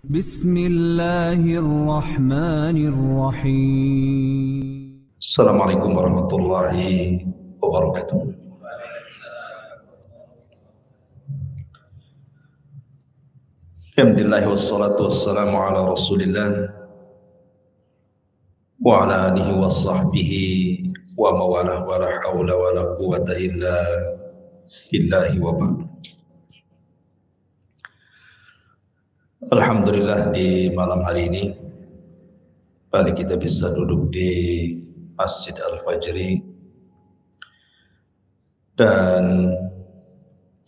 Bismillahirrahmanirrahim. Assalamualaikum warahmatullahi wabarakatuh. Alhamdulillah wassalatu wassalamu ala Rasulillah wa ala alihi wa sahbihi wa mawalah wa la hawla wa la quwwata illa billahi wa ba'd. Alhamdulillah di malam hari ini balik kita bisa duduk di Masjid Al-Fajri, dan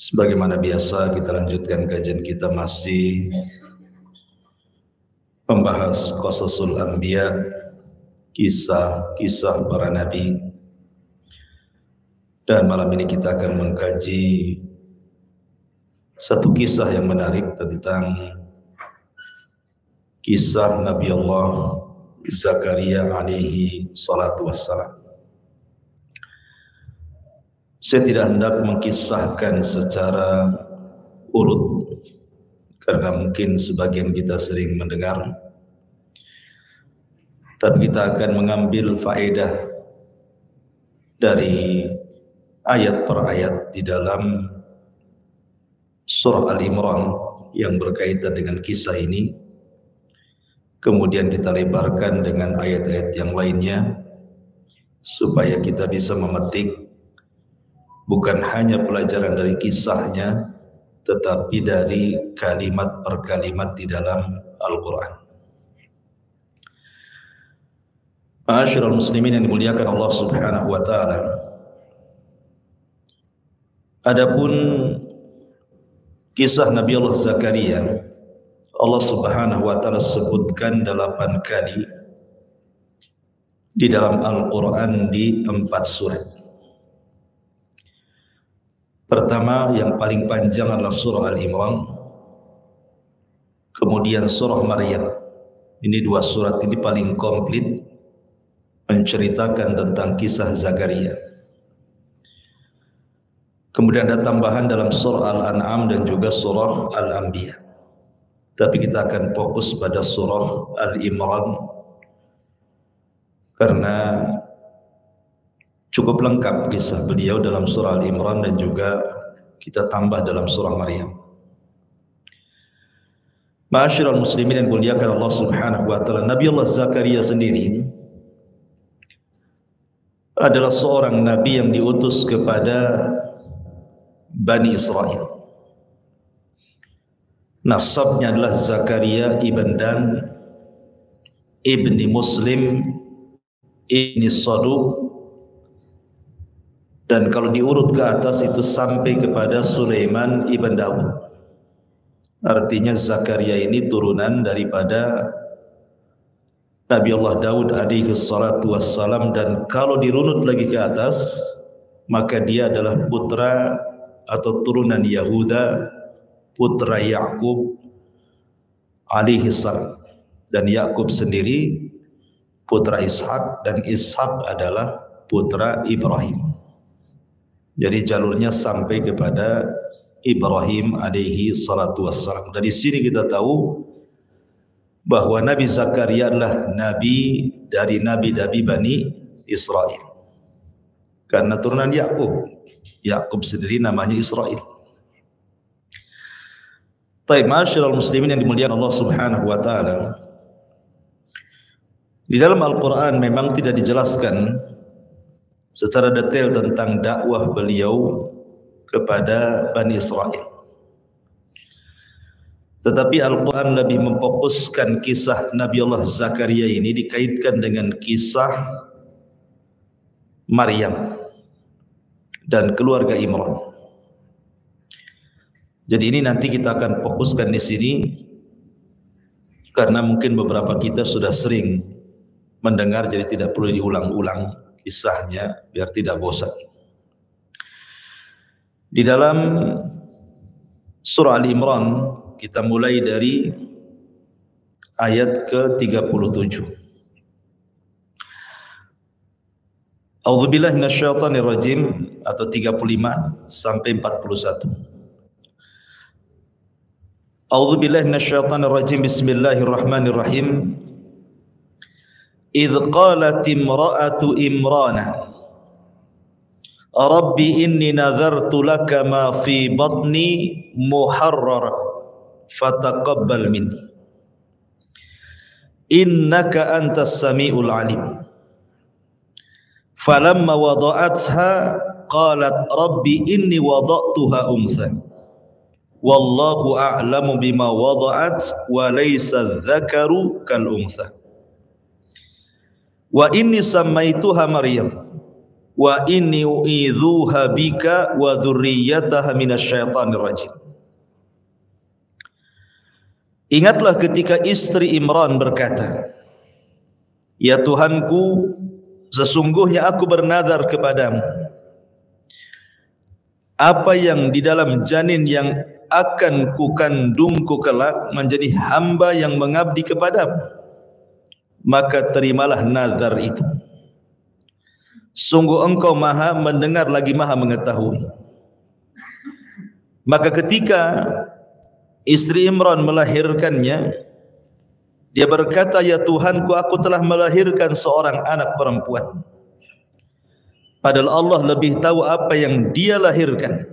sebagaimana biasa kita lanjutkan kajian kita masih membahas qasasul anbiya, kisah-kisah para nabi. Dan malam ini kita akan mengkaji satu kisah yang menarik tentang kisah Nabi Allah Zakaria alaihi salatu wassalam. Saya tidak hendak mengkisahkan secara urut karena mungkin sebagian kita sering mendengar, tapi kita akan mengambil faedah dari ayat per ayat di dalam surah Al-Imran yang berkaitan dengan kisah ini. Kemudian kita lebarkan dengan ayat-ayat yang lainnya supaya kita bisa memetik bukan hanya pelajaran dari kisahnya, tetapi dari kalimat per kalimat di dalam Al-Quran. Ma'asyiral muslimin yang dimuliakan Allah Subhanahu wa ta'ala. Adapun kisah Nabi Allah Zakaria, Allah Subhanahu wa ta'ala sebutkan 8 kali di dalam Al-Quran di 4 surat. Pertama yang paling panjang adalah surah Al-Imran, kemudian surah Maryam. Ini 2 surat ini paling komplit menceritakan tentang kisah Zakaria. Kemudian ada tambahan dalam surah Al-An'am dan juga surah Al-Anbiya. Tapi kita akan fokus pada surah Al-Imran karena cukup lengkap kisah beliau dalam surah Al-Imran dan juga kita tambah dalam surah Maryam. Ma'asyiral muslimin yang dimuliakan Allah Subhanahu wa ta'ala, Nabi Allah Zakaria sendiri adalah seorang nabi yang diutus kepada Bani Israel. Nasabnya adalah Zakaria ibn Dan ibni Muslim ibni Saduq, dan kalau diurut ke atas itu sampai kepada Sulaiman ibn Daud. Artinya Zakaria ini turunan daripada Nabi Allah Daud alaihi salatu wassalam, dan kalau dirunut lagi ke atas maka dia adalah putra atau turunan Yahuda, putra Yakub alaihi salam, dan Yakub sendiri putra Ishak, dan Ishak adalah putra Ibrahim. Jadi jalurnya sampai kepada Ibrahim alaihi salatu wassalam. Dari sini kita tahu bahwa Nabi Zakaria adalah nabi dari nabi-nabi Bani Israel karena turunan Yakub. Yakub sendiri namanya Israel. Baik, ma'asyiral muslimin yang dimuliakan Allah Subhanahu wa ta'ala, di dalam Al-Quran memang tidak dijelaskan secara detail tentang dakwah beliau kepada Bani Israel, tetapi Al-Quran lebih memfokuskan kisah Nabi Allah Zakaria ini dikaitkan dengan kisah Maryam dan keluarga Imran. Jadi ini nanti kita akan fokuskan di sini karena mungkin beberapa kita sudah sering mendengar, jadi tidak perlu diulang-ulang kisahnya biar tidak bosan. Di dalam surah Al-Imran kita mulai dari ayat ke-37. A'udzubillahi minasyaitonirrajim, atau 35 sampai 41. A'udzu billahi minasyaitonir rajim. Bismillahirrahmanirrahim. Idz qalat imra'atu Imrana Rabbi inni nadhartu laka ma fi batni muharraran fataqabbal minni innaka antas samiul alim. Falamma wada'atha qalat rabbi inni wada'tuha untha wallahu a'lamu bima wada'at wa laysa dzakaru kal untha wa inni sammaituha Maryam wa inni u'idzuha bika wa dzurriyyataha minasyaitonir rajim. Ingatlah ketika istri Imran berkata, ya Tuhanku, sesungguhnya aku bernazar kepadamu apa yang di dalam janin yang akan kukandungku kelak menjadi hamba yang mengabdi kepadamu, maka terimalah nazar itu. Sungguh engkau maha mendengar lagi maha mengetahui. Maka ketika istri Imran melahirkannya, dia berkata, ya Tuhanku, aku telah melahirkan seorang anak perempuan. Padahal Allah lebih tahu apa yang dia lahirkan.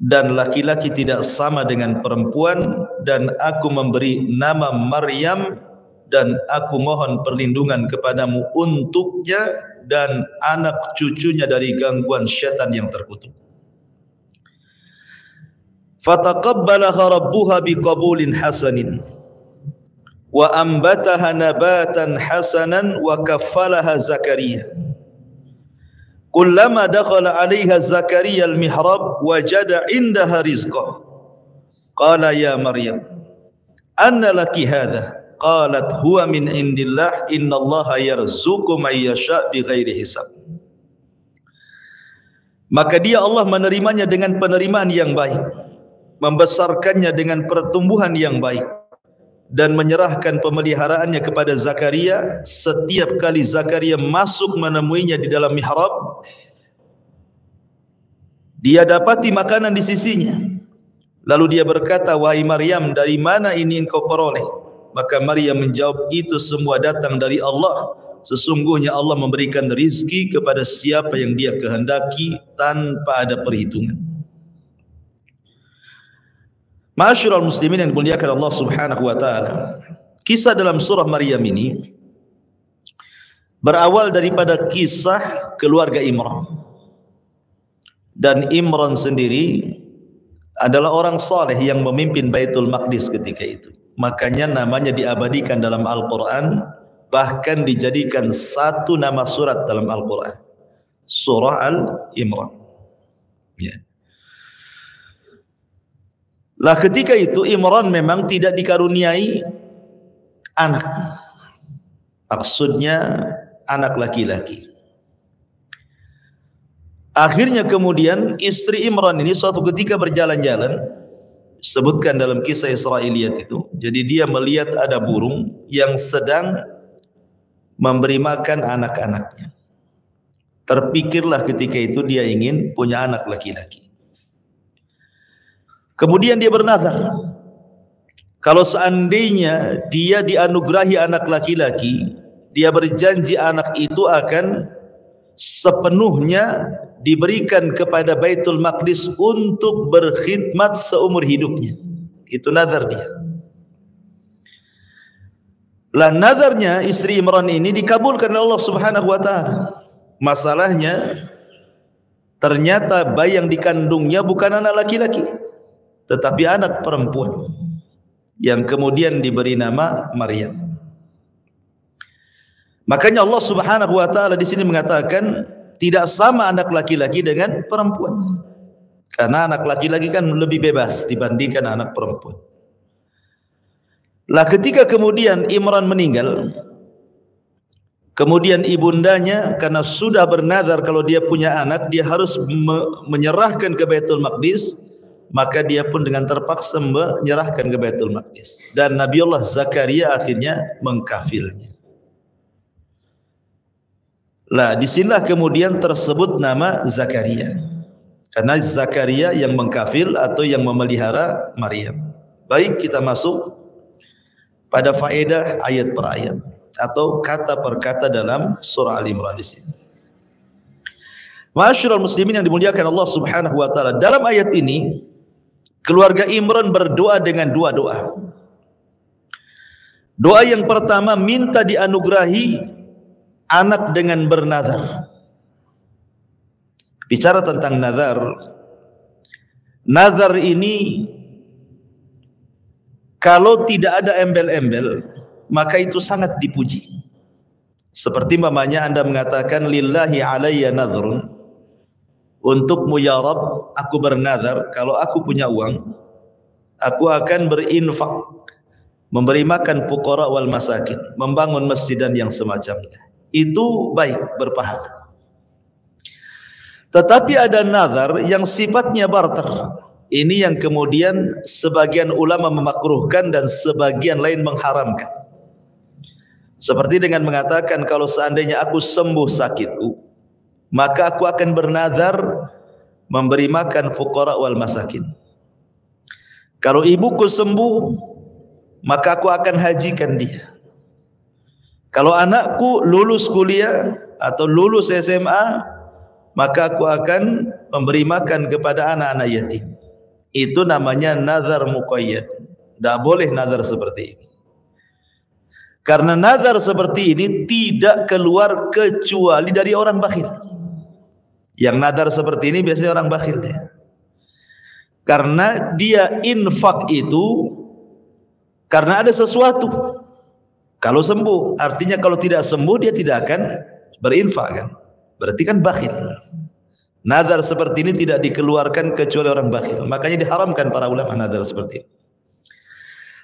Dan laki-laki tidak sama dengan perempuan, dan aku memberi nama Maryam, dan aku mohon perlindungan kepadamu untuknya dan anak cucunya dari gangguan syaitan yang terkutuk. Fataqabbalaha rabbuha biqabulin hasanin wa ambataha nabatan hasanan wa kaffalaha Zakaria. Kullama dakhala 'alaiha Zakaria al-mihrab wajada 'indaha rizqah. Qala ya Maryam, anna laki hadha? Qalat huwa min indillah innallaha yarzuqu may yasha' bighairi hisab. Maka dia Allah menerimanya dengan penerimaan yang baik, membesarkannya dengan pertumbuhan yang baik, dan menyerahkan pemeliharaannya kepada Zakaria. Setiap kali Zakaria masuk menemuinya di dalam mihrab, dia dapati makanan di sisinya. Lalu dia berkata, wahai Maryam, dari mana ini engkau peroleh? Maka Maryam menjawab, itu semua datang dari Allah. Sesungguhnya Allah memberikan rizki kepada siapa yang dia kehendaki tanpa ada perhitungan. Ma'asyiral muslimin yang dimuliakan Allah Subhanahu wa taala. Kisah dalam surah Maryam ini berawal daripada kisah keluarga Imran. Dan Imran sendiri adalah orang saleh yang memimpin Baitul Maqdis ketika itu. Makanya namanya diabadikan dalam Al-Qur'an, bahkan dijadikan satu nama surat dalam Al-Qur'an. Surah Al-Imran. Ya. Lah ketika itu Imran memang tidak dikaruniai anak. Maksudnya anak laki-laki. Akhirnya kemudian istri Imran ini suatu ketika berjalan-jalan, disebutkan dalam kisah Israiliyat itu. Jadi dia melihat ada burung yang sedang memberi makan anak-anaknya. Terpikirlah ketika itu dia ingin punya anak laki-laki. Kemudian dia bernazar, kalau seandainya dia dianugerahi anak laki-laki, dia berjanji anak itu akan sepenuhnya diberikan kepada Baitul Maqdis untuk berkhidmat seumur hidupnya. Itu nazar dia. Lah nazarnya istri Imran ini dikabulkan oleh Allah Subhanahu wa taala. Masalahnya ternyata bayi yang dikandungnya bukan anak laki-laki, tetapi anak perempuan yang kemudian diberi nama Maryam. Makanya Allah Subhanahu wa taala di sini mengatakan tidak sama anak laki-laki dengan perempuan. Karena anak laki-laki kan lebih bebas dibandingkan anak perempuan. Lah ketika kemudian Imran meninggal, kemudian ibundanya karena sudah bernazar kalau dia punya anak dia harus menyerahkan ke Baitul Maqdis, maka dia pun dengan terpaksa menyerahkan ke Baitul Maqdis. Dan Nabiullah Zakaria akhirnya mengkafilnya. Lah disinilah kemudian tersebut nama Zakaria, karena Zakaria yang mengkafil atau yang memelihara Maryam. Baik, kita masuk pada faedah ayat per ayat atau kata per kata dalam surah Al-Imran di sini. Ma'asyiral muslimin yang dimuliakan Allah Subhanahu wa taala, dalam ayat ini keluarga Imran berdoa dengan dua doa. Doa yang pertama minta dianugerahi anak dengan bernazar. Bicara tentang nazar, nazar ini kalau tidak ada embel-embel, maka itu sangat dipuji. Seperti mamanya Anda mengatakan, lillahi alayya nadhrun, untukmu ya Rabb, aku bernazar, kalau aku punya uang, aku akan berinfak, memberi makan fuqara wal masakin, membangun masjid dan yang semacamnya. Itu baik, berpahala. Tetapi ada nazar yang sifatnya barter. Ini yang kemudian sebagian ulama memakruhkan dan sebagian lain mengharamkan. Seperti dengan mengatakan, kalau seandainya aku sembuh sakitku, maka aku akan bernazar memberi makan fuqara wal masakin. Kalau ibuku sembuh, maka aku akan hajikan dia. Kalau anakku lulus kuliah atau lulus SMA, maka aku akan memberi makan kepada anak-anak yatim. Itu namanya nazar muqayyad. Tidak boleh nazar seperti ini. Karena nazar seperti ini tidak keluar kecuali dari orang bakhil. Yang nazar seperti ini biasanya orang bakhil dia. Karena dia infak itu karena ada sesuatu. Kalau sembuh, artinya kalau tidak sembuh dia tidak akan berinfak kan. Berarti kan bakhil. Nazar seperti ini tidak dikeluarkan kecuali orang bakhil. Makanya diharamkan para ulama nazar seperti ini.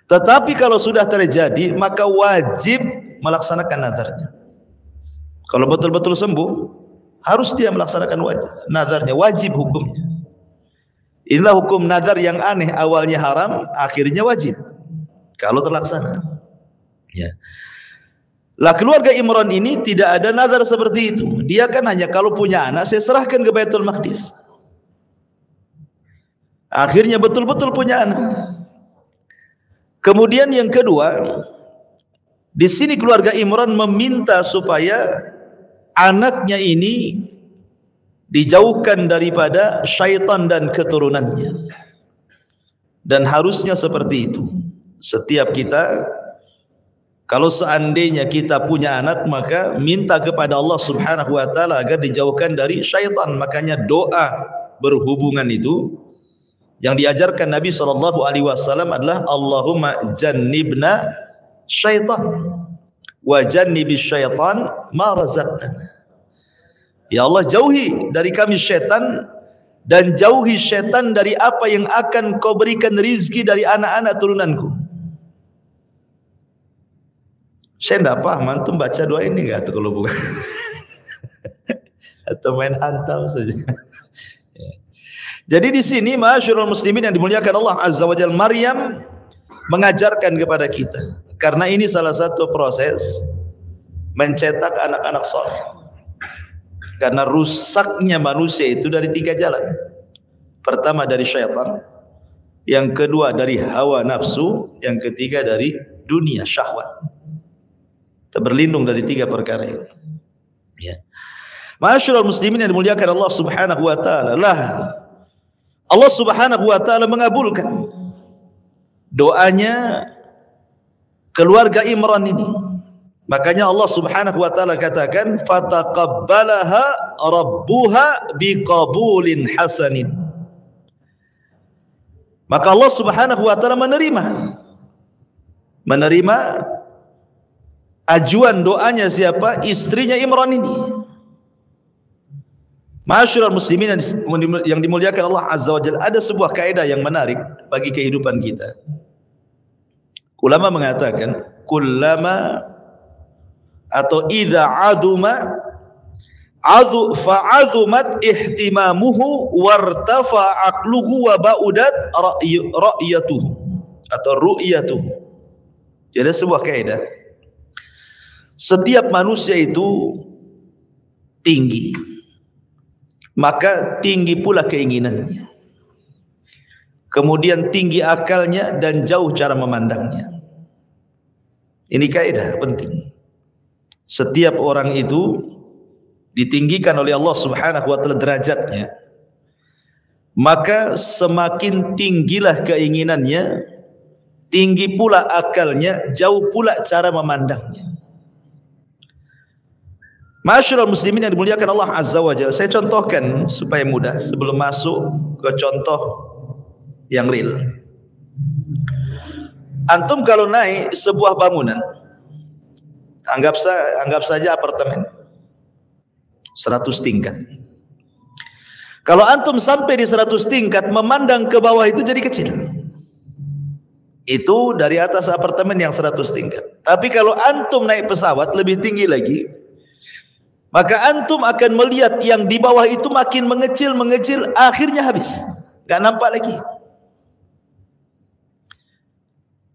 Tetapi kalau sudah terjadi, maka wajib melaksanakan nazarnya. Kalau betul-betul sembuh, harus dia melaksanakan nazarnya, wajib hukumnya. Inilah hukum nazar yang aneh, awalnya haram, akhirnya wajib kalau terlaksana. Ya. Lah keluarga Imran ini tidak ada nazar seperti itu. Dia kan hanya kalau punya anak saya serahkan ke Baitul Maqdis. Akhirnya betul-betul punya anak. Kemudian yang kedua, di sini keluarga Imran meminta supaya anaknya ini dijauhkan daripada syaitan dan keturunannya. Dan harusnya seperti itu. Setiap kita, kalau seandainya kita punya anak, maka minta kepada Allah Subhanahu wa taala agar dijauhkan dari syaitan. Makanya doa berhubungan itu yang diajarkan Nabi SAW adalah Allahumma jannibna syaitan wa jannibis syaitan ma razaqtana. Ya Allah, jauhi dari kami syaitan dan jauhi syaitan dari apa yang akan kau berikan rizki dari anak-anak turunanku. Saya tidak paham, antum baca doa ini enggak tuh kalau bukan atau main hantam saja. Jadi di sini ma'asyiral muslimin yang dimuliakan Allah Azza wa Jalla, Maryam mengajarkan kepada kita, karena ini salah satu proses mencetak anak-anak soleh. Karena rusaknya manusia itu dari 3 jalan. Pertama dari syaitan, yang kedua dari hawa nafsu, yang ketiga dari dunia syahwat. Kita berlindung dari 3 perkara ini. Ya. Ma'asyiral muslimin yang dimuliakan Allah Subhanahu wa taala, Allah Subhanahu wa taala mengabulkan doanya keluarga Imran ini. Makanya Allah Subhanahu wa taala katakan fataqabbalaha rabbuha biqabulin hasanin. Maka Allah Subhanahu wa taala menerima ajuan doanya siapa? Istrinya Imran ini. Ma'asyiral muslimin yang dimuliakan Allah Azza wa Jalla, ada sebuah kaidah yang menarik bagi kehidupan kita. Ulama mengatakan kullama atau idza aduma fa'azumat ihtimamuhu wartafa aqluhu wa ba'udat ra'yatuhu atau ru'yatuhu. Jadi sebuah kaidah, setiap manusia itu tinggi, maka tinggi pula keinginannya. kemudian tinggi akalnya dan jauh cara memandangnya. Ini kaidah penting. Setiap orang itu ditinggikan oleh Allah Subhanahu wa taala derajatnya, maka semakin tinggilah keinginannya, tinggi pula akalnya, jauh pula cara memandangnya. Ma'asyiral muslimin yang dimuliakan Allah Azza wa Jalla, saya contohkan supaya mudah sebelum masuk ke contoh yang real. Antum kalau naik sebuah bangunan, anggap saja apartemen 100 tingkat. Kalau antum sampai di 100 tingkat, memandang ke bawah itu jadi kecil. Itu dari atas apartemen yang 100 tingkat. Tapi kalau antum naik pesawat lebih tinggi lagi, maka antum akan melihat yang di bawah itu makin mengecil, akhirnya habis, gak nampak lagi.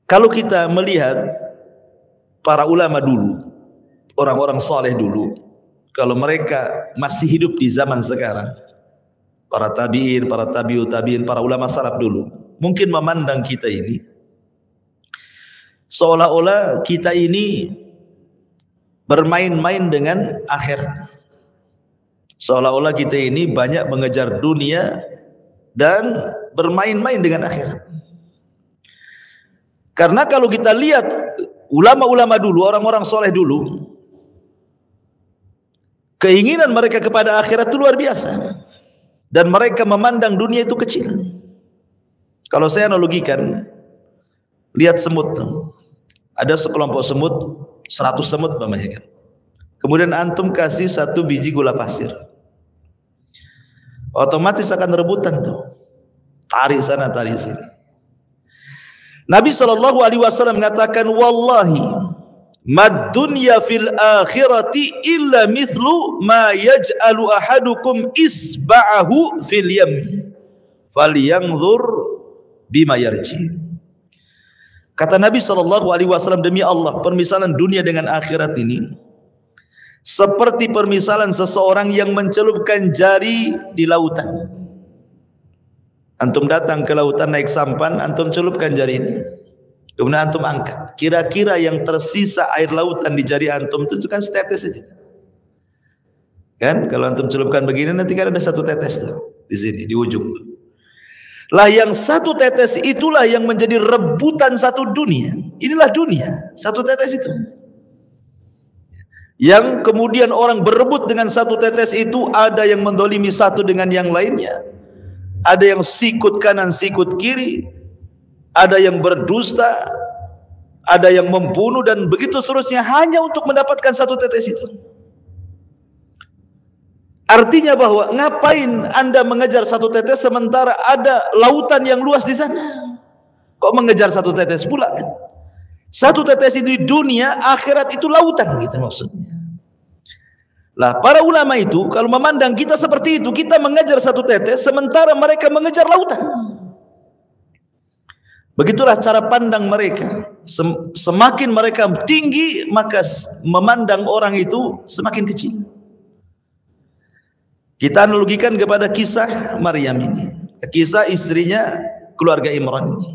Kalau kita melihat para ulama dulu, orang-orang saleh dulu, kalau mereka masih hidup di zaman sekarang, para tabi'in, para tabi'ut tabi'in, para ulama salaf dulu, mungkin memandang kita ini seolah-olah kita ini bermain-main dengan akhirat. Seolah-olah kita ini banyak mengejar dunia dan bermain-main dengan akhirat. Karena kalau kita lihat ulama-ulama dulu, orang-orang soleh dulu, keinginan mereka kepada akhirat itu luar biasa, dan mereka memandang dunia itu kecil. Kalau saya analogikan, lihat semut, ada sekelompok semut, 100 semut namanya kan. Kemudian antum kasih 1 biji gula pasir, otomatis akan rebutan tuh, tarik sana tarik sini. Nabi SAW mengatakan, wallahi mad dunya fil akhirati illa mithlu ma yaj'alu ahadukum isba'ahu fil yammi falyanzur bima yarji. Kata Nabi SAW, demi Allah, permisalan dunia dengan akhirat ini seperti permisalan seseorang yang mencelupkan jari di lautan. Antum datang ke lautan naik sampan, antum celupkan jari ini, kemudian antum angkat. Kira-kira yang tersisa air lautan di jari antum itu kan setetes saja. Kan kalau antum celupkan begini nanti kan ada 1 tetes tuh di sini di ujung. Lah yang 1 tetes itulah yang menjadi rebutan 1 dunia. Inilah dunia, 1 tetes itu. Yang kemudian orang berebut dengan 1 tetes itu, ada yang mendolimi satu dengan yang lainnya. Ada yang sikut kanan, sikut kiri, ada yang berdusta, ada yang membunuh, dan begitu seterusnya hanya untuk mendapatkan 1 tetes itu. Artinya bahwa ngapain Anda mengejar 1 tetes sementara ada lautan yang luas di sana? Kok mengejar 1 tetes pula kan? 1 tetes itu di dunia, akhirat itu lautan gitu maksudnya. Lah para ulama itu kalau memandang kita seperti itu, kita mengejar 1 tetes sementara mereka mengejar lautan. Begitulah cara pandang mereka. Semakin mereka tinggi, maka memandang orang itu semakin kecil. Kita analogikan kepada kisah Maryam ini, kisah istrinya keluarga Imran ini.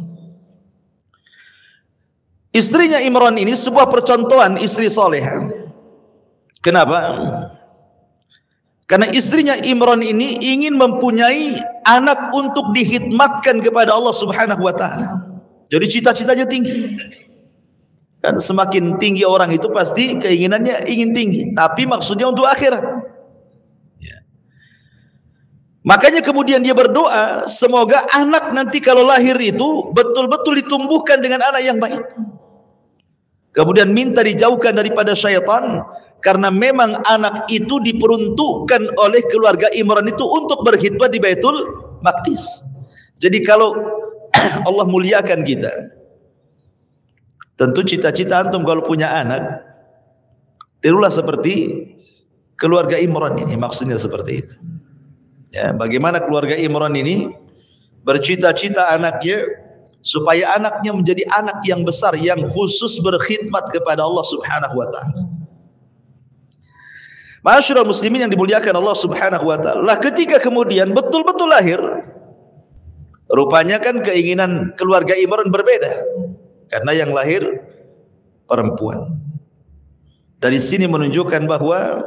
Istrinya Imran ini sebuah percontohan istri solehah. Kenapa? Karena istrinya Imran ini ingin mempunyai anak untuk dihidmatkan kepada Allah Subhanahu wa taala. Jadi cita-citanya tinggi. Kan semakin tinggi orang itu pasti keinginannya ingin tinggi, tapi maksudnya untuk akhirat. Ya. Makanya kemudian dia berdoa, semoga anak nanti kalau lahir itu betul-betul ditumbuhkan dengan anak yang baik. Kemudian minta dijauhkan daripada syaitan, karena memang anak itu diperuntukkan oleh keluarga Imran itu untuk berkhidmat di Baitul Maqdis. Jadi kalau Allah muliakan kita, tentu cita-cita antum kalau punya anak tirulah seperti keluarga Imran ini, maksudnya seperti itu. Ya, bagaimana keluarga Imran ini bercita-cita anaknya supaya anaknya menjadi anak yang besar yang khusus berkhidmat kepada Allah Subhanahu wa taala. Ma'asyiral muslimin yang dimuliakan Allah Subhanahu wa taala, ketika kemudian betul-betul lahir, Rupanya kan keinginan keluarga Imran berbeda, karena yang lahir perempuan. Dari sini menunjukkan bahwa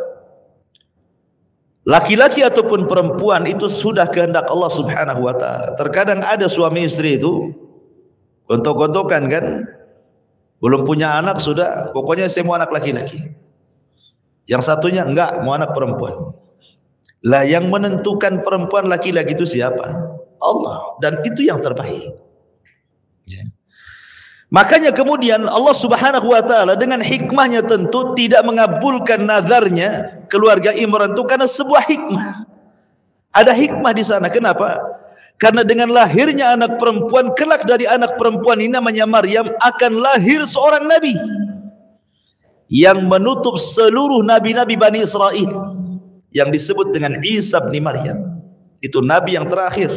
laki-laki ataupun perempuan itu sudah kehendak Allah Subhanahu wa taala. Terkadang ada suami istri itu gontok-gontokan kan, belum punya anak sudah pokoknya saya mau anak laki-laki. Yang satunya enggak, mau anak perempuan. Lah yang menentukan perempuan laki-laki itu siapa? Allah, dan itu yang terbaik. Ya. Makanya kemudian Allah Subhanahu wa taala dengan hikmahnya tentu tidak mengabulkan nazarnya keluarga Imran itu karena sebuah hikmah. Ada hikmah di sana. Kenapa? Karena dengan lahirnya anak perempuan, kelak dari anak perempuan ini namanya Maryam akan lahir seorang nabi yang menutup seluruh nabi-nabi Bani Israel yang disebut dengan Isa bin Maryam. Itu nabi yang terakhir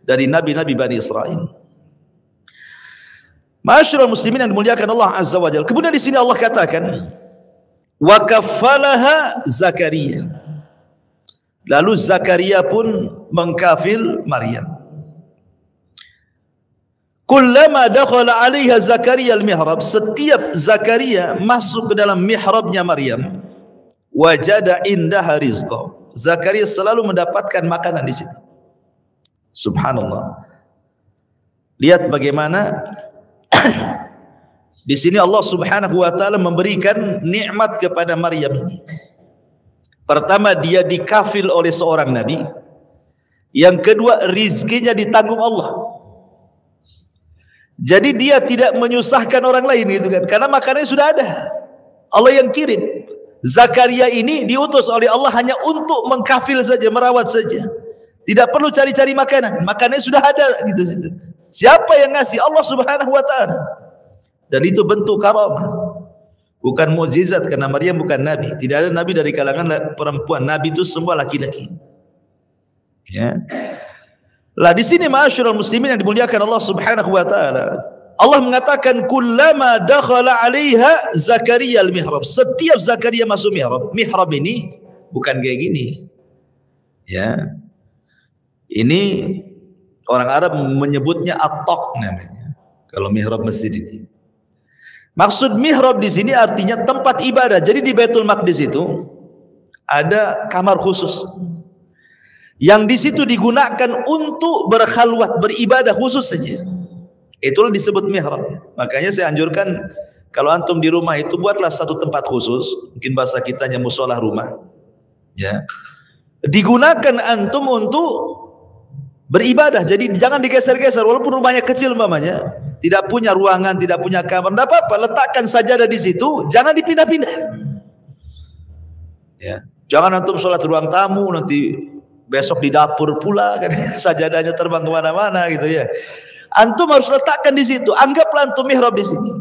dari nabi-nabi Bani Israel. Ma'asyiral muslimin yang dimuliakan Allah Azza wa Jalla. Kemudian di sini Allah katakan wa kaffalaha Zakaria. Lalu Zakaria pun mengkafil Maryam. Kullama dakhala 'alaiha Zakaria al-mihrab, setiap Zakaria masuk ke dalam mihrabnya Maryam, wajada indaha rizqa. Zakaria selalu mendapatkan makanan di situ. Subhanallah. Lihat bagaimana di sini Allah Subhanahu wa taala memberikan nikmat kepada Maryam ini. Pertama, dia dikafil oleh seorang nabi. Yang kedua, rizkinya ditanggung Allah. Jadi dia tidak menyusahkan orang lain gitu kan, karena makanannya sudah ada. Allah yang kirim. Zakaria ini diutus oleh Allah hanya untuk mengkafil saja, merawat saja. Tidak perlu cari-cari makanan. Makanannya sudah ada gitu. Siapa yang ngasih? Allah Subhanahu wa taala. Dan itu bentuk karamah. Bukan mukjizat, karena Maryam bukan nabi. Tidak ada nabi dari kalangan perempuan. Nabi itu semua laki-laki. Ya. Lah di sini ma'asyiral muslimin yang dimuliakan Allah Subhanahu wa taala, Allah mengatakan kullama dakhala 'alaiha Zakaria al-mihrab. Setiap Zakaria masuk mihrab. Mihrab ini bukan kayak gini. Ya. Ini orang Arab menyebutnya at-taq namanya. Kalau mihrab masjid ini. Maksud mihrab di sini artinya tempat ibadah. Jadi di Baitul Maqdis itu ada kamar khusus yang di situ digunakan untuk berkhalwat, beribadah khusus saja. Itulah disebut mihrab. Makanya saya anjurkan kalau antum di rumah itu buatlah satu tempat khusus, mungkin bahasa kitanya musola rumah. Ya. Digunakan antum untuk beribadah. Jadi jangan digeser-geser walaupun rumahnya kecil umpamanya, tidak punya ruangan, tidak punya kamar, tidak apa-apa, letakkan sajadah di situ, jangan dipindah-pindah. Ya. Jangan antum sholat ruang tamu nanti besok di dapur pula kan sajadahnya terbang kemana-mana gitu ya. Antum harus letakkan di situ. Anggaplah antum mihrab di sini.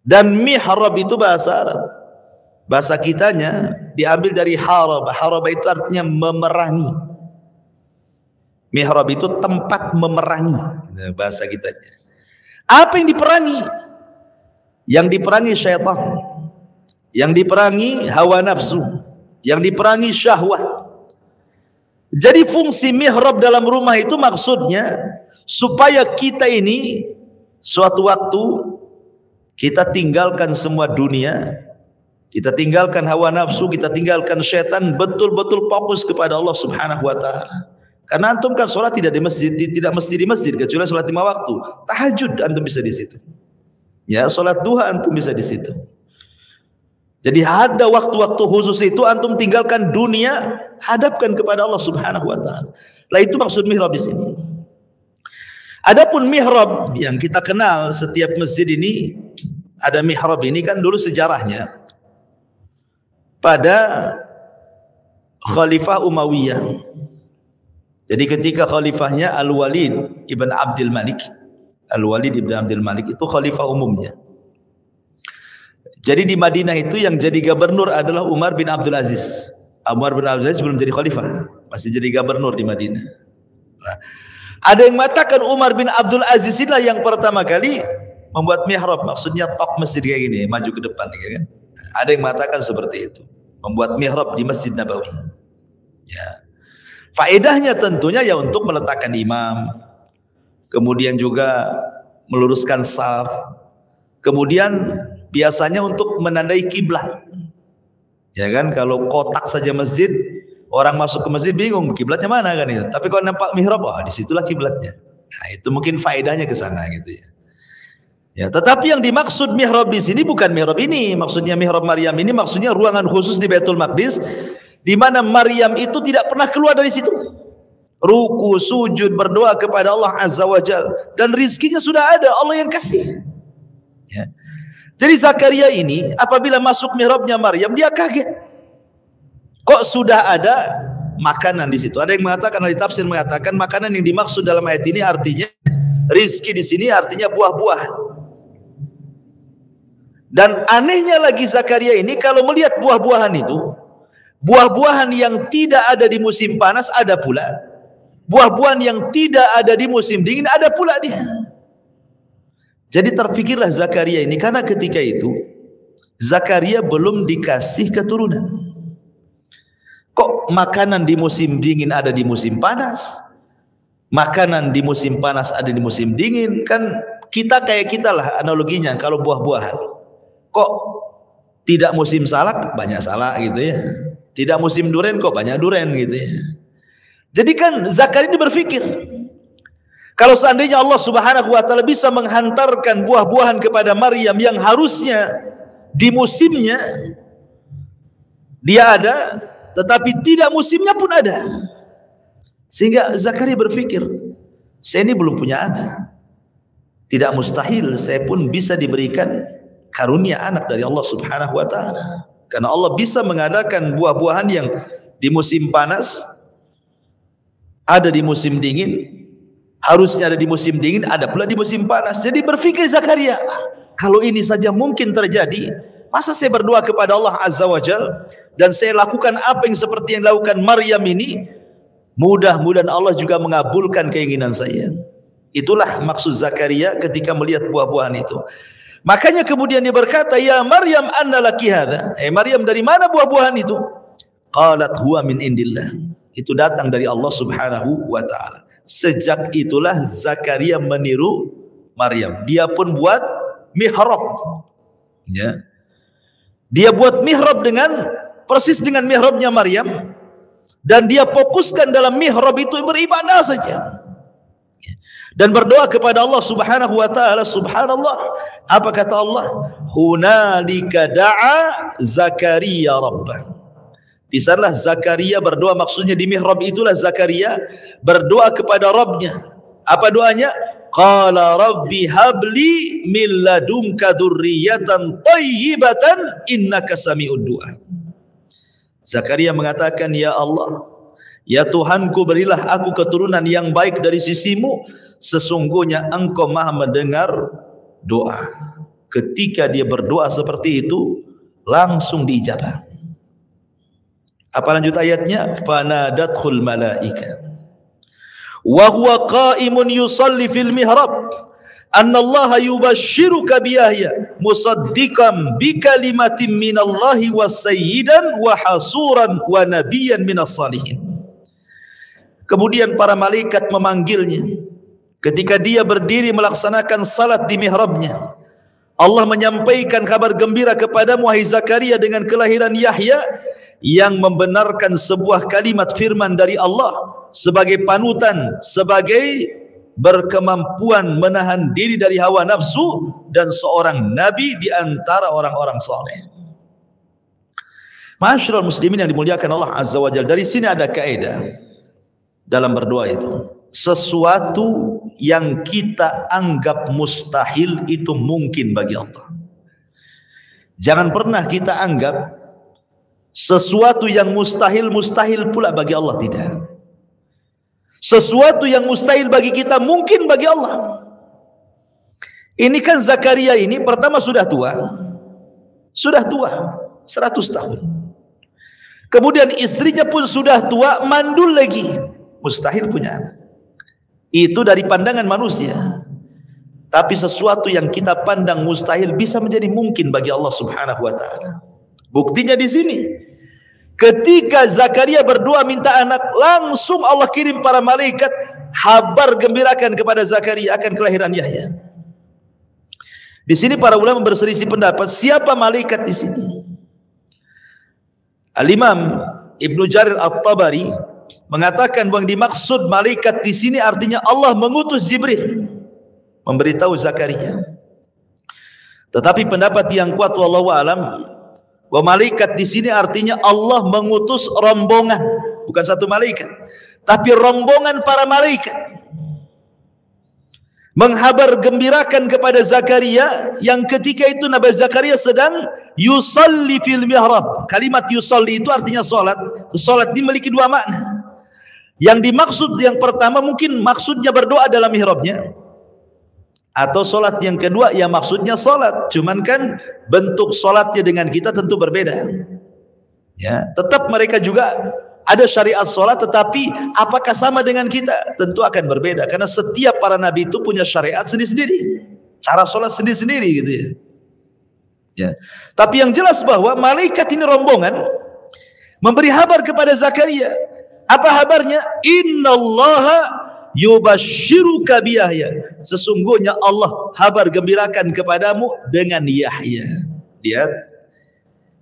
Dan mihrab itu bahasa Arab. Bahasa kitanya diambil dari haraba. Haraba itu artinya memerangi. Mihrab itu tempat memerangi. Bahasa kitanya. Apa yang diperangi? Yang diperangi syaitan. Yang diperangi hawa nafsu. Yang diperangi syahwat. Jadi fungsi mihrab dalam rumah itu maksudnya supaya kita ini suatu waktu kita tinggalkan semua dunia, kita tinggalkan hawa nafsu, kita tinggalkan syaitan, betul-betul fokus kepada Allah Subhanahu wa taala. Karena antum kan sholat tidak di masjid, tidak mesti di masjid kecuali sholat 5 waktu. Tahajud antum bisa di situ. Ya, sholat duha antum bisa di situ. Jadi ada waktu-waktu khusus itu antum tinggalkan dunia, hadapkan kepada Allah Subhanahu wa taala. Lah itu maksud mihrab di sini. Adapun mihrab yang kita kenal setiap masjid ini ada mihrab ini kan dulu sejarahnya pada Khalifah Umayyah. Jadi ketika khalifahnya Al-Walid ibn Abdul Malik, Al-Walid ibn Abdul Malik itu khalifah umumnya. Jadi di Madinah itu yang jadi gubernur adalah Umar bin Abdul Aziz. Umar bin Abdul Aziz belum jadi khalifah, masih jadi gubernur di Madinah. Nah, ada yang mengatakan Umar bin Abdul Aziz inilah yang pertama kali membuat mihrab, maksudnya tok masjid kayak gini, maju ke depan kan. Ada yang mengatakan seperti itu, membuat mihrab di Masjid Nabawi. Ya. Faedahnya tentunya ya untuk meletakkan imam, kemudian juga meluruskan shaf, kemudian biasanya untuk menandai kiblat. Ya kan, kalau kotak saja masjid, orang masuk ke masjid bingung kiblatnya mana kan itu. Tapi kalau nampak mihrab, oh disitulah kiblatnya. Nah, itu mungkin faedahnya ke sana gitu ya. Ya, tetapi yang dimaksud mihrab di sini bukan mihrab ini. Maksudnya mihrab Maryam ini maksudnya ruangan khusus di Baitul Maqdis di mana Maryam itu tidak pernah keluar dari situ. Ruku, sujud, berdoa kepada Allah Azza wa Jalla, dan rizkinya sudah ada, Allah yang kasih. Ya. Jadi Zakaria ini apabila masuk mihrabnya Maryam, dia kaget. Kok sudah ada makanan di situ? Ada yang mengatakan, ahli tafsir mengatakan makanan yang dimaksud dalam ayat ini artinya rizki di sini artinya buah-buahan. Dan anehnya lagi Zakaria ini kalau melihat buah-buahan itu, buah-buahan yang tidak ada di musim panas ada pula, buah-buahan yang tidak ada di musim dingin ada pula dia. Jadi terfikirlah Zakaria ini, karena ketika itu Zakaria belum dikasih keturunan. Kok makanan di musim dingin ada di musim panas, makanan di musim panas ada di musim dingin? Kan kita kayak kita lah analoginya. Kalau buah-buahan, kok tidak musim salak banyak salak gitu ya, tidak musim duren kok banyak duren gitu ya. Jadi kan Zakaria ini berpikir, kalau seandainya Allah Subhanahu wa taala bisa menghantarkan buah-buahan kepada Maryam yang harusnya di musimnya dia ada, tetapi tidak musimnya pun ada, sehingga Zakaria berpikir, saya ini belum punya anak, tidak mustahil saya pun bisa diberikan karunia anak dari Allah Subhanahu wa taala. Karena Allah bisa mengadakan buah-buahan yang di musim panas ada di musim dingin, harusnya ada di musim dingin ada pula di musim panas. Jadi berpikir Zakaria, kalau ini saja mungkin terjadi, masa saya berdoa kepada Allah Azza wa Jalla dan saya lakukan apa yang seperti yang dilakukan Maryam ini, mudah-mudahan Allah juga mengabulkan keinginan saya. Itulah maksud Zakaria ketika melihat buah-buahan itu. Makanya kemudian dia berkata, ya Maryam, anna laki hadha, Maryam, dari mana buah-buahan itu? Qalat huwa min indillah, itu datang dari Allah Subhanahu wa taala. Sejak itulah Zakaria meniru Maryam, dia pun buat mihrab. Ya, dia buat mihrab dengan persis dengan mihrabnya Maryam, dan dia fokuskan dalam mihrab itu beribadah saja dan berdoa kepada Allah Subhanahu wa taala. Subhanallah, apa kata Allah? Hunalika da'a Zakaria rabbah. Di sanalah Zakaria berdoa, maksudnya di mihrab itulah Zakaria berdoa kepada Rabbnya. Apa doanya? Qala rabbi habli min ladunka dzurriyyatan thayyibatan innaka sami'ud du'a. Zakaria mengatakan, ya Allah, ya Tuhanku, berilah aku keturunan yang baik dari sisimu, sesungguhnya engkau maha mendengar doa. Ketika dia berdoa seperti itu, langsung diijabah. Apa lanjut ayatnya? Fanadathul malaika wa huwa qa'imun yusalli fil mihrab anna Allah yubashshiruka bi Yahya musaddiqan bi kalimatin minallahi wa sayyidan wa hasuran wa nabiyyan minas salihin. Kemudian para malaikat memanggilnya ketika dia berdiri melaksanakan salat di mihrabnya. Allah menyampaikan kabar gembira kepadamu, wahai Zakaria, dengan kelahiran Yahya yang membenarkan sebuah kalimat firman dari Allah sebagai panutan, sebagai berkemampuan menahan diri dari hawa nafsu, dan seorang nabi di antara orang-orang saleh. Ma'asyiral muslimin yang dimuliakan Allah Azza wa Jalla, dari sini ada kaidah dalam berdoa itu. Sesuatu yang kita anggap mustahil itu mungkin bagi Allah. Jangan pernah kita anggap sesuatu yang mustahil mustahil pula bagi Allah. Tidak. Sesuatu yang mustahil bagi kita mungkin bagi Allah. Ini kan Zakaria ini pertama sudah tua 100 tahun. Kemudian istrinya pun sudah tua, mandul lagi, mustahil punya anak. Itu dari pandangan manusia. Tapi sesuatu yang kita pandang mustahil bisa menjadi mungkin bagi Allah Subhanahu wa taala. Buktinya di sini. Ketika Zakaria berdoa minta anak, langsung Allah kirim para malaikat habar gembirakan kepada Zakaria akan kelahiran Yahya. Di sini para ulama berselisih pendapat siapa malaikat di sini. Al-Imam Ibnu Jarir At-Tabari mengatakan bahwa dimaksud malaikat di sini artinya Allah mengutus Jibril memberitahu Zakaria. Tetapi pendapat yang kuat wallahu alam bahwa malaikat di sini artinya Allah mengutus rombongan, bukan satu malaikat, tapi rombongan para malaikat menghabar gembirakan kepada Zakaria yang ketika itu Nabi Zakaria sedang yusalli fil mihrab. Kalimat yusalli itu artinya salat. Salat dimiliki dua makna. Yang dimaksud yang pertama mungkin maksudnya berdoa dalam mihrabnya, atau salat yang kedua ya maksudnya salat. Cuman kan bentuk salatnya dengan kita tentu berbeda. Ya, tetap mereka juga ada syariat salat, tetapi apakah sama dengan kita? Tentu akan berbeda karena setiap para nabi itu punya syariat sendiri-sendiri, cara salat sendiri-sendiri gitu ya. Ya. Tapi yang jelas bahwa malaikat ini rombongan memberi kabar kepada Zakaria. Apa kabarnya? Innallaha yubashshiruka bi Yahya. Sesungguhnya Allah kabar gembirakan kepadamu dengan Yahya. Lihat,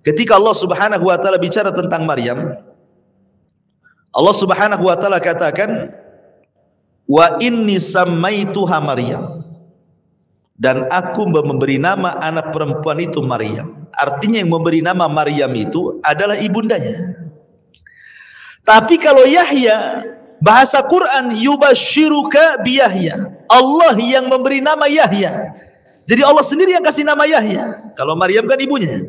ketika Allah Subhanahu wa taala bicara tentang Maryam, Allah Subhanahu wa taala katakan, "Wa inni sammaituha Maryam." Dan aku memberi nama anak perempuan itu Maryam. Artinya yang memberi nama Maryam itu adalah ibundanya. Tapi kalau Yahya, bahasa Quran yubashshiruka bi Yahya. Allah yang memberi nama Yahya. Jadi Allah sendiri yang kasih nama Yahya. Kalau Maryam kan ibunya.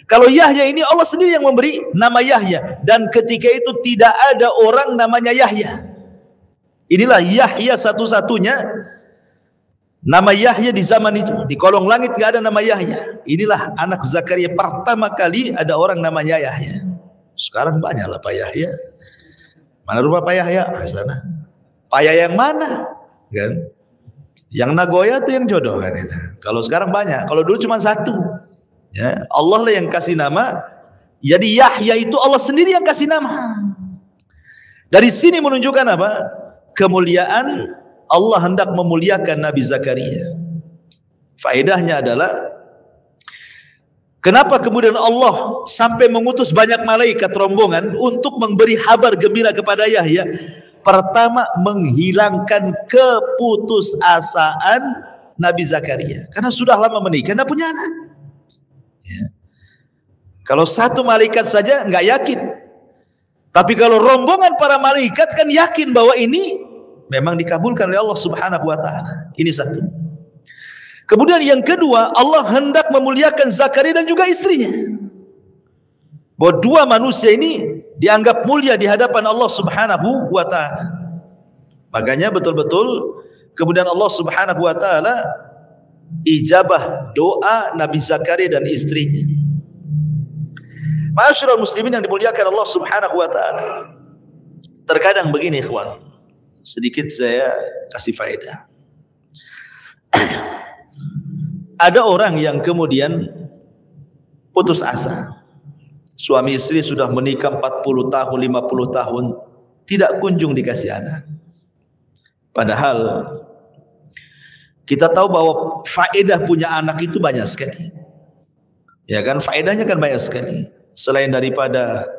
Kalau Yahya ini Allah sendiri yang memberi nama Yahya. Dan ketika itu tidak ada orang namanya Yahya. Inilah Yahya satu-satunya nama Yahya di zaman itu. Di kolong langit tidak ada nama Yahya. Inilah anak Zakaria pertama kali ada orang namanya Yahya. Sekarang banyaklah Pak Yahya. Mana rumah Pak Yahya? Sana. Pak Yahya yang mana? Kan? Yang Nagoya itu yang jodoh kan itu. Kalau sekarang banyak. Kalau dulu cuma satu. Ya, Allah lah yang kasih nama. Jadi Yahya itu Allah sendiri yang kasih nama. Dari sini menunjukkan apa? Kemuliaan Allah hendak memuliakan Nabi Zakaria. Faedahnya adalah kenapa kemudian Allah sampai mengutus banyak malaikat rombongan untuk memberi kabar gembira kepada Yahya? Pertama, menghilangkan keputusasaan Nabi Zakaria. Karena sudah lama menikah, tidak punya anak. Ya. Kalau satu malaikat saja nggak yakin. Tapi kalau rombongan para malaikat kan yakin bahwa ini memang dikabulkan oleh Allah Subhanahu wa taala. Ini satu. Kemudian yang kedua, Allah hendak memuliakan Zakaria dan juga istrinya. Bahwa dua manusia ini dianggap mulia di hadapan Allah Subhanahu wa taala. Makanya betul-betul kemudian Allah Subhanahu wa taala ijabah doa Nabi Zakaria dan istrinya. Ma'asyiral muslimin yang dimuliakan Allah Subhanahu wa taala. Terkadang begini ikhwan, sedikit saya kasih faedah. Ada orang yang kemudian putus asa. Suami istri sudah menikah 40 tahun, 50 tahun, tidak kunjung dikasih anak. Padahal kita tahu bahwa faedah punya anak itu banyak sekali. Ya kan, faedahnya kan banyak sekali. Selain daripada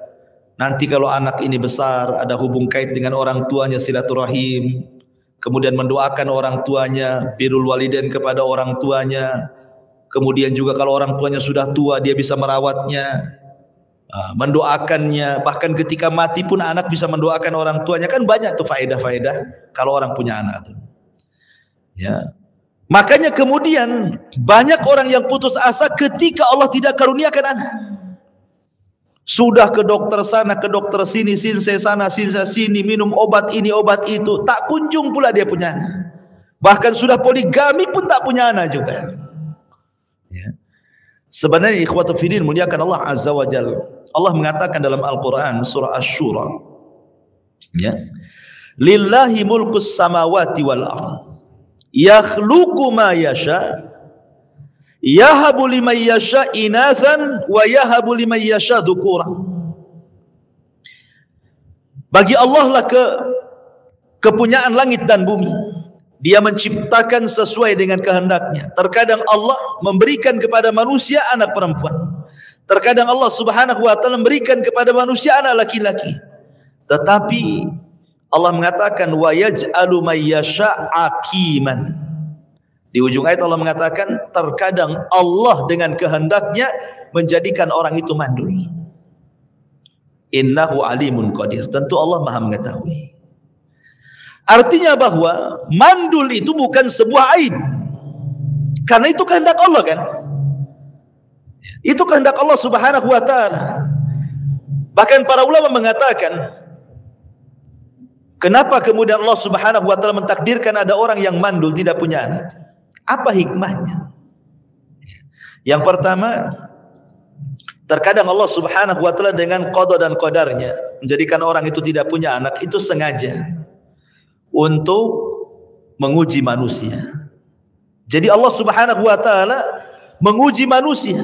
nanti kalau anak ini besar, ada hubung kait dengan orang tuanya, silaturahim, kemudian mendoakan orang tuanya, birrul walidain kepada orang tuanya, kemudian juga kalau orang tuanya sudah tua, dia bisa merawatnya, mendoakannya, bahkan ketika mati pun anak bisa mendoakan orang tuanya. Kan banyak tuh faedah-faedah kalau orang punya anak tuh. Ya. Makanya kemudian banyak orang yang putus asa ketika Allah tidak karuniakan anak. Sudah ke dokter sana, ke dokter sini, sinse sana, sinse sini, minum obat ini, obat itu, tak kunjung pula dia punya anak. Bahkan sudah poligami pun tak punya anak juga. Ya. Sebenarnya ikhwatu fiddin muliakan Allah Azza wa Jalla. Allah mengatakan dalam Al-Quran surah Asy-Syura, ya, lillahi mulkus samawati wal ardh yakhluqu ma yasha yahabu liman yasha inathan wa yahabu liman yasha dzukura. Bagi Allah lah kepunyaan langit dan bumi. Dia menciptakan sesuai dengan kehendaknya. Terkadang Allah memberikan kepada manusia anak perempuan. Terkadang Allah Subhanahu wa taala memberikan kepada manusia anak laki-laki. Tetapi Allah mengatakan wa yaj'alu may yasha' aqiman. Di ujung ayat Allah mengatakan terkadang Allah dengan kehendaknya menjadikan orang itu mandul. Innahu alimun qadir. Tentu Allah Maha mengetahui. Artinya bahwa mandul itu bukan sebuah aib. Karena itu kehendak Allah kan? Itu kehendak Allah Subhanahu wa taala. Bahkan para ulama mengatakan, kenapa kemudian Allah Subhanahu wa taala mentakdirkan ada orang yang mandul tidak punya anak? Apa hikmahnya? Yang pertama, terkadang Allah Subhanahu wa taala dengan qada dan qadarnya menjadikan orang itu tidak punya anak itu sengaja untuk menguji manusia. Jadi Allah Subhanahu wa taala menguji manusia.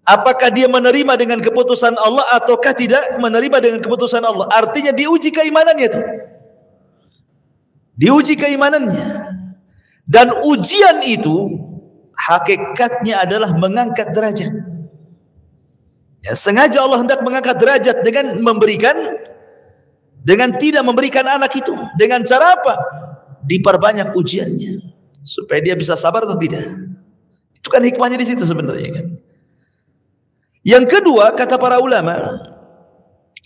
Apakah dia menerima dengan keputusan Allah ataukah tidak menerima dengan keputusan Allah? Artinya diuji keimanannya itu. Diuji keimanannya. Dan ujian itu hakikatnya adalah mengangkat derajat. Ya, sengaja Allah hendak mengangkat derajat dengan memberikan, dengan tidak memberikan anak itu. Dengan cara apa? Diperbanyak ujiannya supaya dia bisa sabar atau tidak. Itu kan hikmahnya di situ sebenarnya kan. Yang kedua, kata para ulama,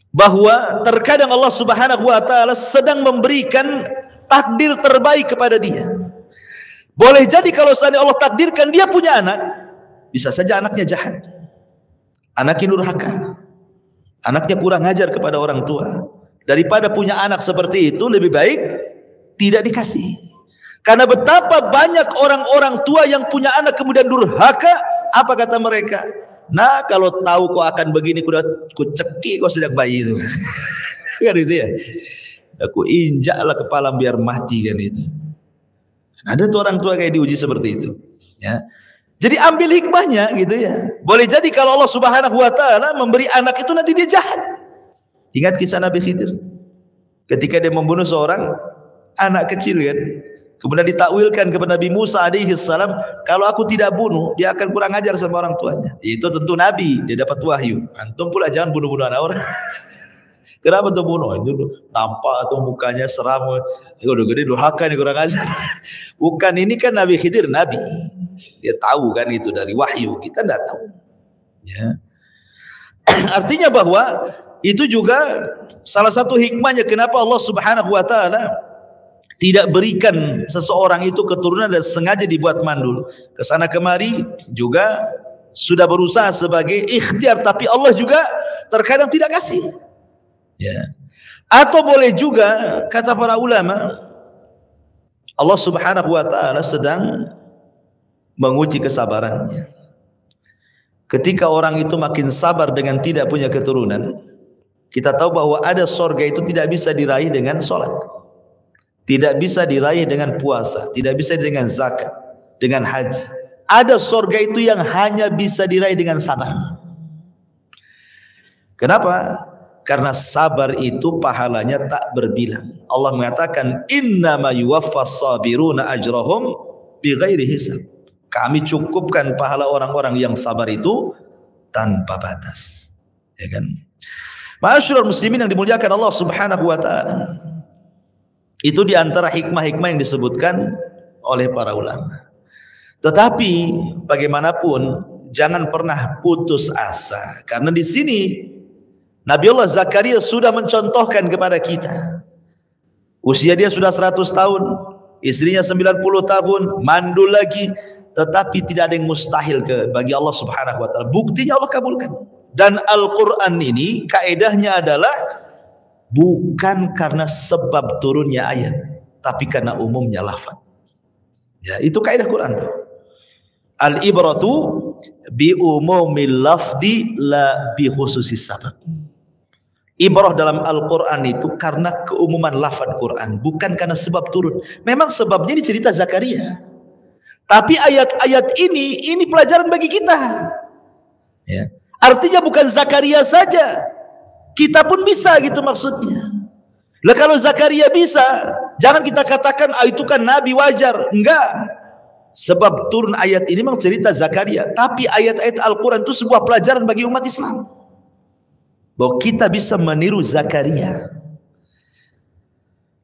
bahwa terkadang Allah Subhanahu wa taala sedang memberikan takdir terbaik kepada dia. Boleh jadi kalau seandainya Allah takdirkan dia punya anak, bisa saja anaknya jahat, anaknya durhaka, anaknya kurang ajar kepada orang tua. Daripada punya anak seperti itu, lebih baik tidak dikasih. Karena betapa banyak orang-orang tua yang punya anak kemudian durhaka. Apa kata mereka? Nah, kalau tahu kau akan begini, ku cekik kau sejak bayi itu. Kan itu ya. Aku injaklah kepala biar mati kan itu. Ada tuh orang tua kayak diuji seperti itu. Ya. Jadi ambil hikmahnya gitu ya. Boleh jadi kalau Allah Subhanahu wa taala memberi anak itu nanti dia jahat. Ingat kisah Nabi Khidir. Ketika dia membunuh seorang anak kecil kan. Kemudian ditakwilkan kepada Nabi Musa alaihi salam, kalau aku tidak bunuh, dia akan kurang ajar sama orang tuanya. Itu tentu Nabi, dia dapat wahyu. Antum pula jangan bunuh-bunuh anak orang. Kenapa tuh bunuh? Itu nampak atau mukanya seram, udah gede durhaka ini kurang ajar. Bukan, ini kan Nabi Khidir Nabi. Dia tahu kan itu dari wahyu, kita tidak tahu. Ya. Artinya bahwa itu juga salah satu hikmahnya kenapa Allah Subhanahu wa taala tidak berikan seseorang itu keturunan dan sengaja dibuat mandul. Kesana kemari juga sudah berusaha sebagai ikhtiar, tapi Allah juga terkadang tidak kasih. Ya. Atau boleh juga kata para ulama, Allah Subhanahu wa taala sedang menguji kesabarannya. Ketika orang itu makin sabar dengan tidak punya keturunan, kita tahu bahwa ada surga itu tidak bisa diraih dengan sholat. Tidak bisa diraih dengan puasa, tidak bisa dengan zakat, dengan haji. Ada surga itu yang hanya bisa diraih dengan sabar. Kenapa? Karena sabar itu pahalanya tak berbilang. Allah mengatakan, innama yuwaffas sabiruna ajrahum bighairi hisab. Kami cukupkan pahala orang-orang yang sabar itu tanpa batas. Ya kan? Ma'asyiral muslimin yang dimuliakan Allah Subhanahu wa taala. Itu diantara hikmah-hikmah yang disebutkan oleh para ulama. Tetapi bagaimanapun jangan pernah putus asa, karena di sini Nabiullah Zakaria sudah mencontohkan kepada kita. Usia dia sudah 100 tahun, istrinya 90 tahun, mandul lagi, tetapi tidak ada yang mustahil bagi Allah Subhanahu wa taala. Buktinya Allah kabulkan. Dan Al-Qur'an ini kaedahnya adalah bukan karena sebab turunnya ayat, tapi karena umumnya lafaz. Ya, itu kaidah Quran tuh. Al-ibratu bi umumil lafzi la bi khususis sabab. Ibrah dalam Al-Quran itu karena keumuman lafaz Quran, bukan karena sebab turun. Memang sebabnya di cerita Zakaria. Tapi ayat-ayat ini pelajaran bagi kita. Ya. Artinya bukan Zakaria saja, kita pun bisa gitu maksudnya. Lah kalau Zakaria bisa, jangan kita katakan itu kan nabi wajar. Enggak. Sebab turun ayat ini memang cerita Zakaria, tapi ayat-ayat Al-Quran itu sebuah pelajaran bagi umat Islam bahwa kita bisa meniru Zakaria.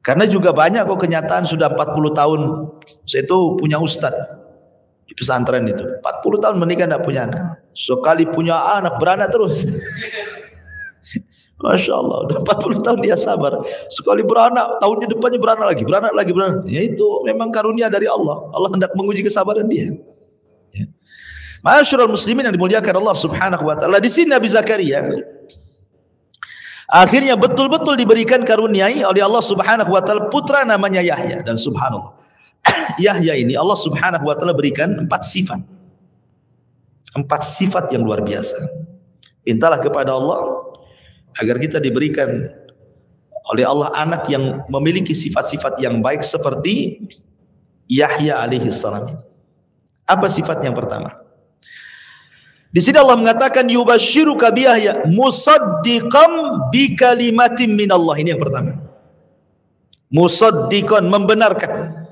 Karena juga banyak kok kenyataan sudah 40 tahun saya itu punya ustadz di pesantren itu 40 tahun menikah tidak punya anak, sekali punya anak beranak terus. Masya Allah, udah 40 tahun dia sabar. Sekali beranak, tahunnya depannya beranak lagi. Ya itu memang karunia dari Allah. Allah hendak menguji kesabaran dia. Ya. Ma'asyiral muslimin yang dimuliakan Allah Subhanahu wa taala. Di sini Nabi Zakaria akhirnya betul-betul diberikan karuniai oleh Allah Subhanahu wa taala putra namanya Yahya, dan subhanallah. Yahya ini Allah Subhanahu wa taala berikan 4 sifat. 4 sifat yang luar biasa. Mintalah kepada Allah agar kita diberikan oleh Allah anak yang memiliki sifat-sifat yang baik seperti Yahya alaihi salam. Apa sifat yang pertama? Di sini Allah mengatakan yubasyiruka bi Yahya musaddiqan bi kalimatin minallah. Ini yang pertama. Musaddiqan, membenarkan.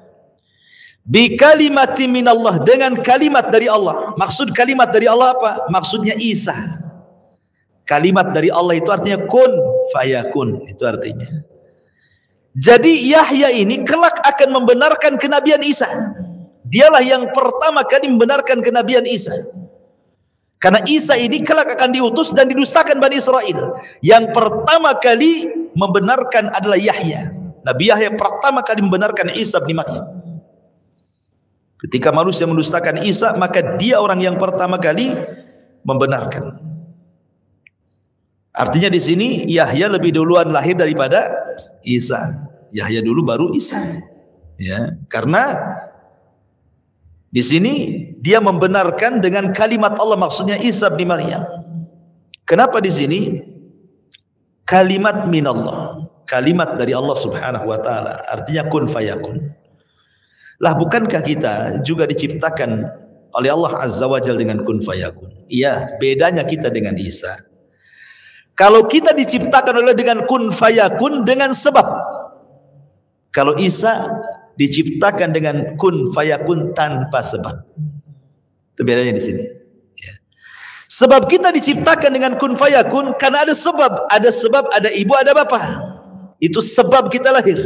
Bi kalimatin minallah, dengan kalimat dari Allah. Maksud kalimat dari Allah apa? Maksudnya Isa. Kalimat dari Allah itu artinya kun fayakun, itu artinya. Jadi Yahya ini kelak akan membenarkan kenabian Isa. Dialah yang pertama kali membenarkan kenabian Isa. Karena Isa ini kelak akan diutus dan didustakan Bani Israel. Yang pertama kali membenarkan adalah Yahya. Nabi Yahya pertama kali membenarkan Isa bin Maryam. Ketika manusia mendustakan Isa, maka dia orang yang pertama kali membenarkan. Artinya di sini Yahya lebih duluan lahir daripada Isa. Yahya dulu baru Isa. Ya, karena di sini dia membenarkan dengan kalimat Allah, maksudnya Isa bin Maryam. Kenapa di sini kalimat minallah, kalimat dari Allah Subhanahu wa taala, artinya kun fayakun. Lah bukankah kita juga diciptakan oleh Allah Azza wa Jalla dengan kun fayakun? Iya, bedanya kita dengan Isa. Kalau kita diciptakan oleh dengan kun fayakun dengan sebab. Kalau Isa diciptakan dengan kun fayakun tanpa sebab. Itu bedanya di sini. Ya. Sebab kita diciptakan dengan kun fayakun karena ada sebab, ada ibu, ada bapa. Itu sebab kita lahir.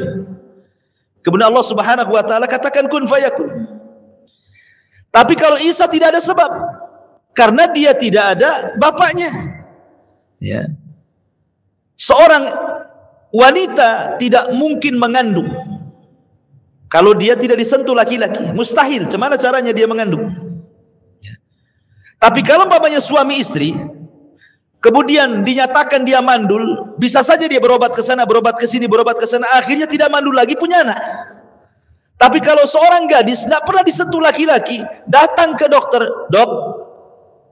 Kemudian Allah Subhanahu wa taala katakan kun fayakun. Tapi kalau Isa tidak ada sebab, karena dia tidak ada bapaknya. Ya. Seorang wanita tidak mungkin mengandung kalau dia tidak disentuh laki-laki, mustahil. Bagaimana caranya dia mengandung? Ya. Tapi kalau umpamanya suami istri kemudian dinyatakan dia mandul, bisa saja dia berobat ke sana, berobat ke sini, berobat ke sana, akhirnya tidak mandul lagi, punya anak. Tapi kalau seorang gadis tidak pernah disentuh laki-laki, datang ke dokter, dok,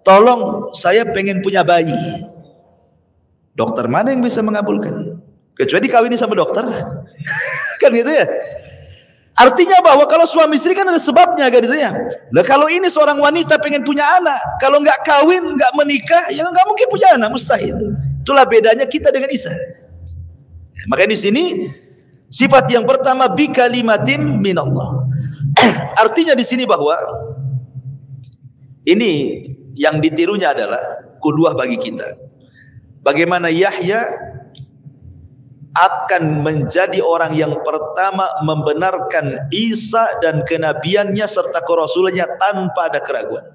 tolong saya pengen punya bayi. Dokter mana yang bisa mengabulkan? Kecuali dikawini sama dokter. Kan gitu ya. Artinya bahwa kalau suami istri kan ada sebabnya, kan gitu ya. Nah, kalau ini seorang wanita pengen punya anak, kalau nggak kawin, nggak menikah, ya nggak mungkin punya anak, mustahil. Itulah bedanya kita dengan Isa. Makanya di sini sifat yang pertama bi kalimatin minallah. Artinya di sini bahwa ini yang ditirunya adalah qudwah bagi kita. Bagaimana Yahya akan menjadi orang yang pertama membenarkan Isa dan kenabiannya serta kerasulannya tanpa ada keraguan.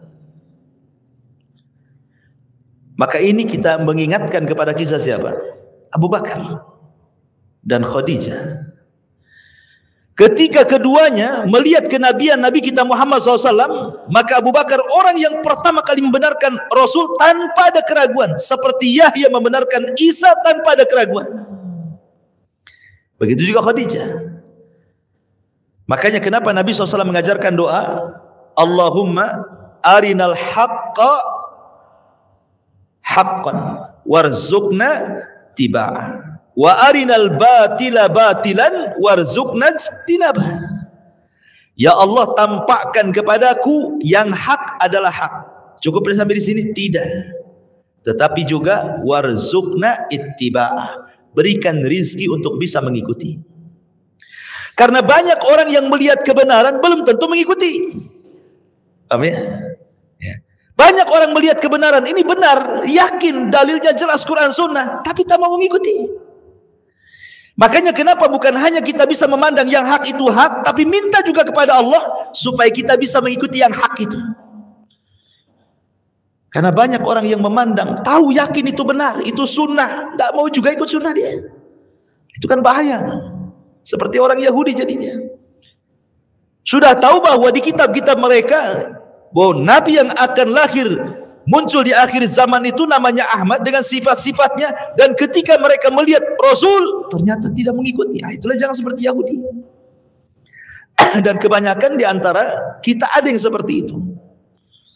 Maka ini kita mengingatkan kepada kisah siapa? Abu Bakar dan Khadijah. Ketika keduanya melihat kenabian Nabi kita Muhammad SAW, maka Abu Bakar orang yang pertama kali membenarkan Rasul tanpa ada keraguan, seperti Yahya membenarkan Isa tanpa ada keraguan. Begitu juga Khadijah. Makanya kenapa Nabi SAW mengajarkan doa, Allahumma arinal haqqa haqqan warzuqna tiba'ah. Wa arinal batila batilan warzuqna tinabah. Ya Allah, tampakkan kepadaku yang hak adalah hak. Cukup sampai di sini? Tidak. Tetapi juga warzuqna ittiba'ah. berikan rizki untuk bisa mengikuti. Karena banyak orang yang melihat kebenaran belum tentu mengikuti. Paham ya? Banyak orang melihat kebenaran ini benar, yakin dalilnya jelas Quran Sunnah, tapi tak mau mengikuti. Makanya kenapa bukan hanya kita bisa memandang yang hak itu hak, tapi minta juga kepada Allah supaya kita bisa mengikuti yang hak itu. Karena banyak orang yang memandang, tahu yakin itu benar, itu sunnah, tak mau juga ikut sunnah dia. Itu kan bahaya. Seperti orang Yahudi jadinya. Sudah tahu bahwa di kitab-kitab mereka bahwa Nabi yang akan lahir muncul di akhir zaman itu namanya Ahmad dengan sifat-sifatnya, dan ketika mereka melihat Rasul ternyata tidak mengikuti. Itulah jangan seperti Yahudi. Dan kebanyakan di antara kita ada yang seperti itu.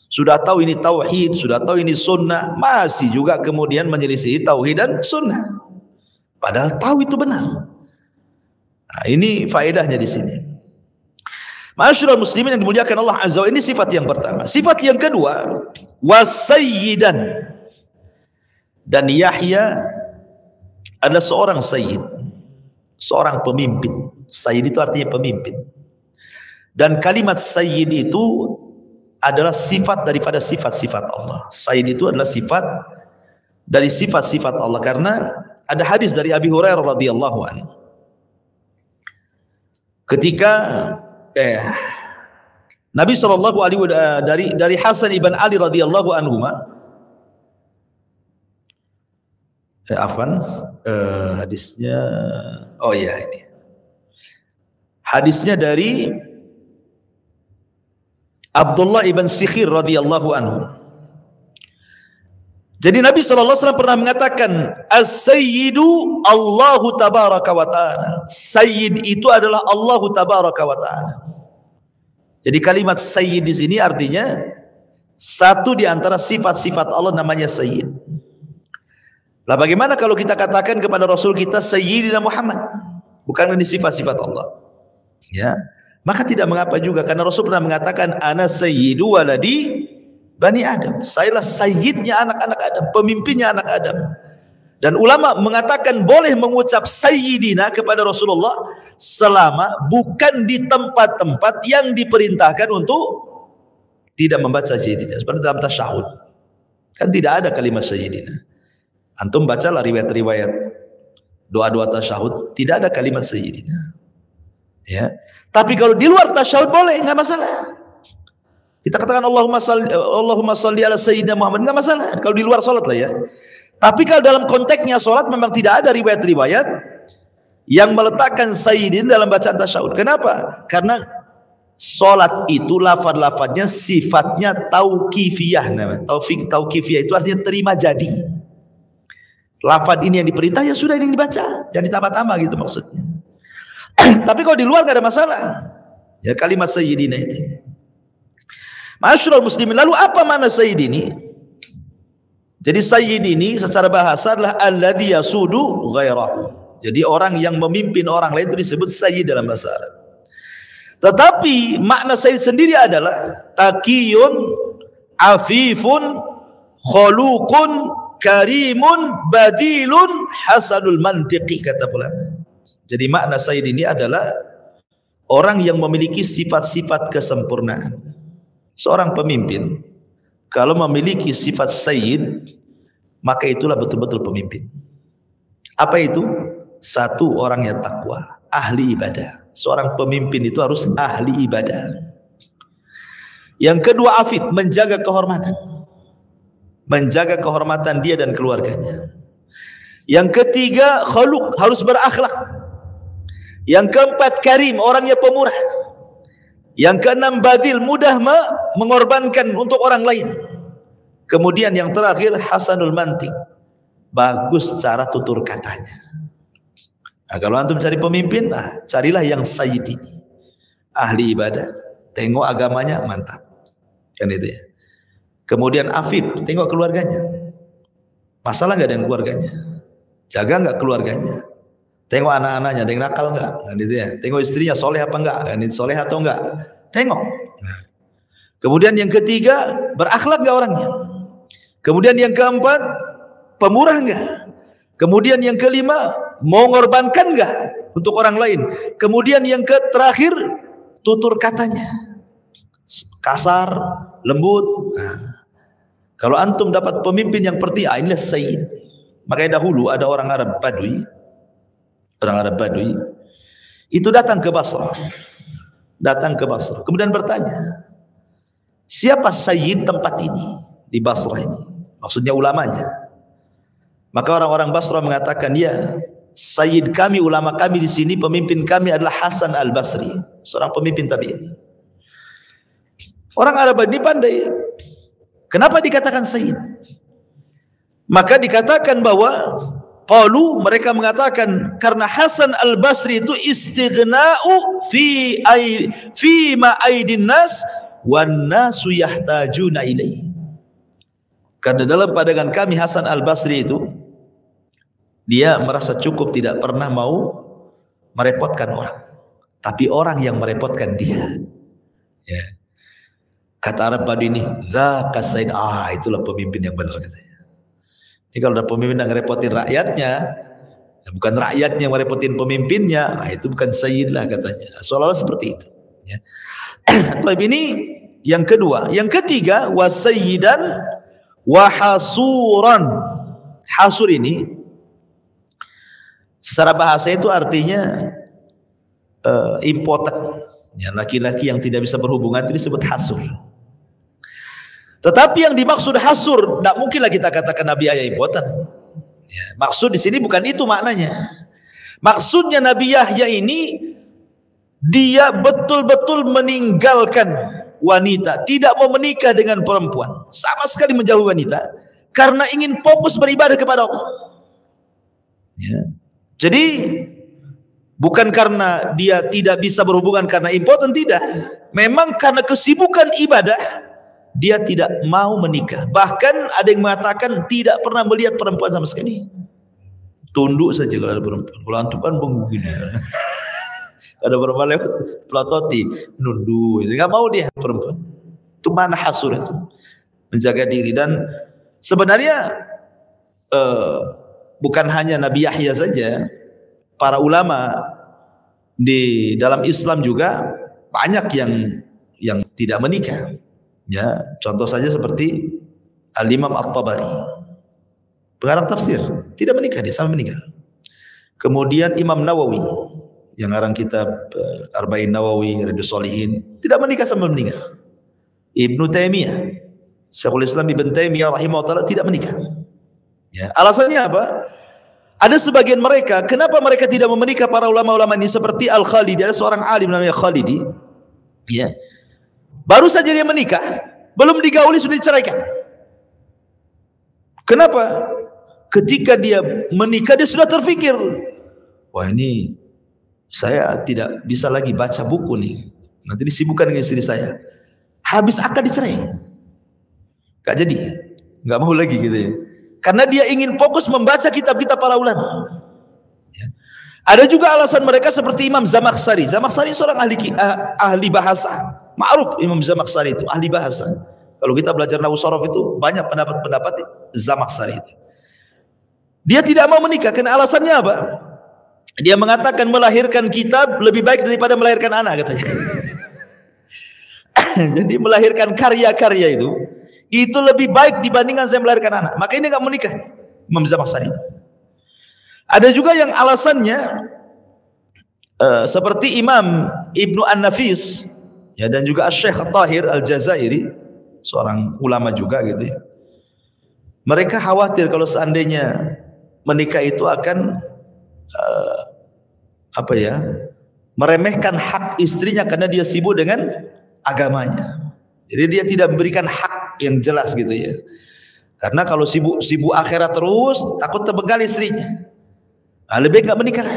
Sudah tahu ini tauhid, sudah tahu ini sunnah, masih juga kemudian menyelisihi tauhid dan sunnah. Padahal tahu itu benar. Nah, ini faedahnya di sini. Ma'asyiral muslimin yang dimuliakan Allah Azza wa Jalla, ini sifat yang pertama. Sifat yang kedua, wasayyidan. Dan Yahya adalah seorang sayyid, seorang pemimpin. Sayyid itu artinya pemimpin. Dan kalimat sayyid itu adalah sifat daripada sifat-sifat Allah. Sayyid itu adalah sifat dari sifat-sifat Allah, karena ada hadis dari Abi Hurairah radhiyallahu anhu. Ketika Nabi sallallahu alaihi wasallam dari Hasan ibn Ali radhiyallahu anhuma, hadisnya, oh ya ini hadisnya dari Abdullah ibn Sikhir radhiyallahu anhu. Jadi Nabi sallallahu alaihi wasallam pernah mengatakan, as-sayyidu Allahu tabaraka wa ta'ala. Sayyid itu adalah Allahu tabaraka wa ta'ala. Jadi kalimat sayyid di sini artinya satu di antara sifat-sifat Allah namanya sayyid. Lah bagaimana kalau kita katakan kepada Rasul kita Sayyidina Muhammad? Bukan ini sifat-sifat Allah. Ya. Maka tidak mengapa juga, karena Rasul pernah mengatakan ana sayyidu waladi Bani Adam. Sayalah sayyidnya anak-anak Adam, pemimpinnya anak Adam. Dan ulama mengatakan boleh mengucap sayyidina kepada Rasulullah selama bukan di tempat-tempat yang diperintahkan untuk tidak membaca sayyidina, seperti dalam tasyahud. Kan tidak ada kalimat sayyidina. Antum bacalah riwayat-riwayat doa-doa tasyahud, tidak ada kalimat sayyidina. Ya. Tapi kalau di luar tasyahud boleh, enggak masalah. Kita katakan Allahumma salli ala sayyidina Muhammad, enggak masalah kalau di luar salat lah ya. Tapi kalau dalam konteksnya salat memang tidak ada riwayat-riwayat yang meletakkan sayyidin dalam bacaan tasyahud. Kenapa? Karena salat itu lafaz-lafaznya sifatnya tauqifiyah namanya. Tauqifiyah itu artinya terima jadi. Lafaz ini yang diperintah, ya sudah ini dibaca, jangan ditambah-tambah gitu maksudnya. Tapi kalau di luar enggak ada masalah. Ya kalimat sayyidina itu. Ma'asyiral muslimin, lalu apa makna sayyid ini? Jadi sayyid ini secara bahasa adalah alladzi yasudu ghairahu. Jadi orang yang memimpin orang lain itu disebut sayyid dalam bahasa Arab. Tetapi makna sayyid sendiri adalah taqiyun, afifun, khuluqun, karimun, badilun, hasanul mantiqi, kata ulama. Jadi makna sayyid ini adalah orang yang memiliki sifat-sifat kesempurnaan. Seorang pemimpin kalau memiliki sifat sayyid, maka itulah betul-betul pemimpin. Apa itu? Satu, orang yang takwa, ahli ibadah. Seorang pemimpin itu harus ahli ibadah. Yang kedua, afif, menjaga kehormatan. Menjaga kehormatan dia dan keluarganya. Yang ketiga, khuluq, harus berakhlak. Yang keempat, karim, orangnya pemurah. Yang keenam, badil, mudah mengorbankan untuk orang lain. Kemudian yang terakhir, hasanul mantiq, bagus cara tutur katanya. Nah, kalau antum cari pemimpin, carilah yang sayyid ini, ahli ibadah, tengok agamanya mantap, kan itu ya. Kemudian afif, tengok keluarganya, masalah nggak dengan keluarganya, jaga nggak keluarganya. Tengok anak-anaknya, ada yang nakal enggak? Gitu ya. Tengok istrinya soleh apa enggak? Soleh atau enggak? Tengok. Kemudian yang ketiga, berakhlak enggak orangnya? Kemudian yang keempat, pemurah enggak? Kemudian yang kelima, mau ngorbankan nggak untuk orang lain. Kemudian yang terakhir, tutur katanya kasar, lembut. Nah, kalau antum dapat pemimpin yang seperti inilah Sayyid. Makanya dahulu ada orang Arab Badui itu datang ke Basrah, kemudian bertanya, siapa Sayyid tempat ini di Basrah ini? Maksudnya ulamanya. Maka orang-orang Basrah mengatakan, ya, Sayyid kami, ulama kami di sini, pemimpin kami adalah Hasan al-Basri, seorang pemimpin tabi'in. Orang Arab ini pandai. Kenapa dikatakan Sayyid? Maka dikatakan bahwa qalu, mereka mengatakan karena Hasan al-Basri itu istighna'u fi ma aidin nas wan nasu yahtajuna ilaihi. Karena dalam pandangan kami Hasan al-Basri itu dia merasa cukup, tidak pernah mau merepotkan orang, tapi orang yang merepotkan dia. Ya. Kata Arab Badui ini, dzaka sayyid, itulah pemimpin yang benar katanya. Jadi kalau ada pemimpin yang ngerepotin rakyatnya, bukan rakyatnya yang merepotin pemimpinnya, itu bukan sayyid lah katanya. Seolah-olah seperti itu. Ya. Tapi ini yang kedua. Yang ketiga, wasayyidan wa hasuran. Hasur ini secara bahasa itu artinya impotent. Ya, laki-laki yang tidak bisa berhubungan itu disebut hasur. Tetapi yang dimaksud hasur, tidak mungkinlah kita katakan Nabi Yahya impotent. Ya, maksud di sini bukan itu maknanya. Maksudnya Nabi Yahya ini dia betul-betul meninggalkan wanita, tidak mau menikah dengan perempuan, sama sekali menjauhi wanita, karena ingin fokus beribadah kepada Allah. Ya. Jadi bukan karena dia tidak bisa berhubungan karena impoten, tidak. Memang karena kesibukan ibadah dia tidak mau menikah. Bahkan ada yang mengatakan tidak pernah melihat perempuan sama sekali. Tunduk saja kalau ada perempuan. Kalau antum kan begini. Ada perempuan lewat pelototi, nunduk. Enggak mau dia perempuan. Itu mana hasur itu? Menjaga diri. Dan sebenarnya bukan hanya Nabi Yahya saja, para ulama di dalam Islam juga banyak yang tidak menikah. Ya, contoh saja seperti Al-Imam At-Tabari, pengarang tafsir, tidak menikah, dia sama meninggal. Kemudian Imam Nawawi yang ngarang kitab Arba'in Nawawi, Riyadhus Shalihin, tidak menikah sama meninggal. Ibnu Taimiyah, Syekhul Islam Ibnu Taimiyah rahimahullah tidak menikah. Ya, alasannya apa? Ada sebagian mereka, kenapa mereka tidak menikah para ulama-ulama ini, seperti Al-Khalidi, ada seorang alim namanya Khalidi. Ya. Baru saja dia menikah, belum digauli sudah diceraikan. Kenapa? Ketika dia menikah dia sudah terfikir, wah ini saya tidak bisa lagi baca buku nih, nanti disibukkan dengan istri saya. Habis akad dicerai, gak jadi, gak mau lagi gitu ya. Karena dia ingin fokus membaca kitab-kitab para ulama. Ya. Ada juga alasan mereka seperti Imam Zamakhsyari. Zamakhsyari seorang ahli bahasa. Ma'ruf Imam Zamakhsyari itu ahli bahasa. Kalau kita belajar nahwu sharaf itu banyak pendapat-pendapat Zamakhsyari itu. Dia tidak mau menikah karena alasannya apa? Dia mengatakan melahirkan kitab lebih baik daripada melahirkan anak katanya. Jadi melahirkan karya-karya itu lebih baik dibandingkan saya melahirkan anak. Maka ini enggak menikah. Imam Zamakhsyari itu. Ada juga yang alasannya seperti Imam Ibnu An-Nafis, ya, dan juga Syekh Tahir Al-Jazairi, seorang ulama juga gitu ya. Mereka khawatir kalau seandainya menikah itu akan meremehkan hak istrinya karena dia sibuk dengan agamanya. Jadi dia tidak memberikan hak yang jelas gitu ya. Karena kalau sibuk akhirat terus, takut terbengkalai istrinya. Nah, lebih enggak menikah.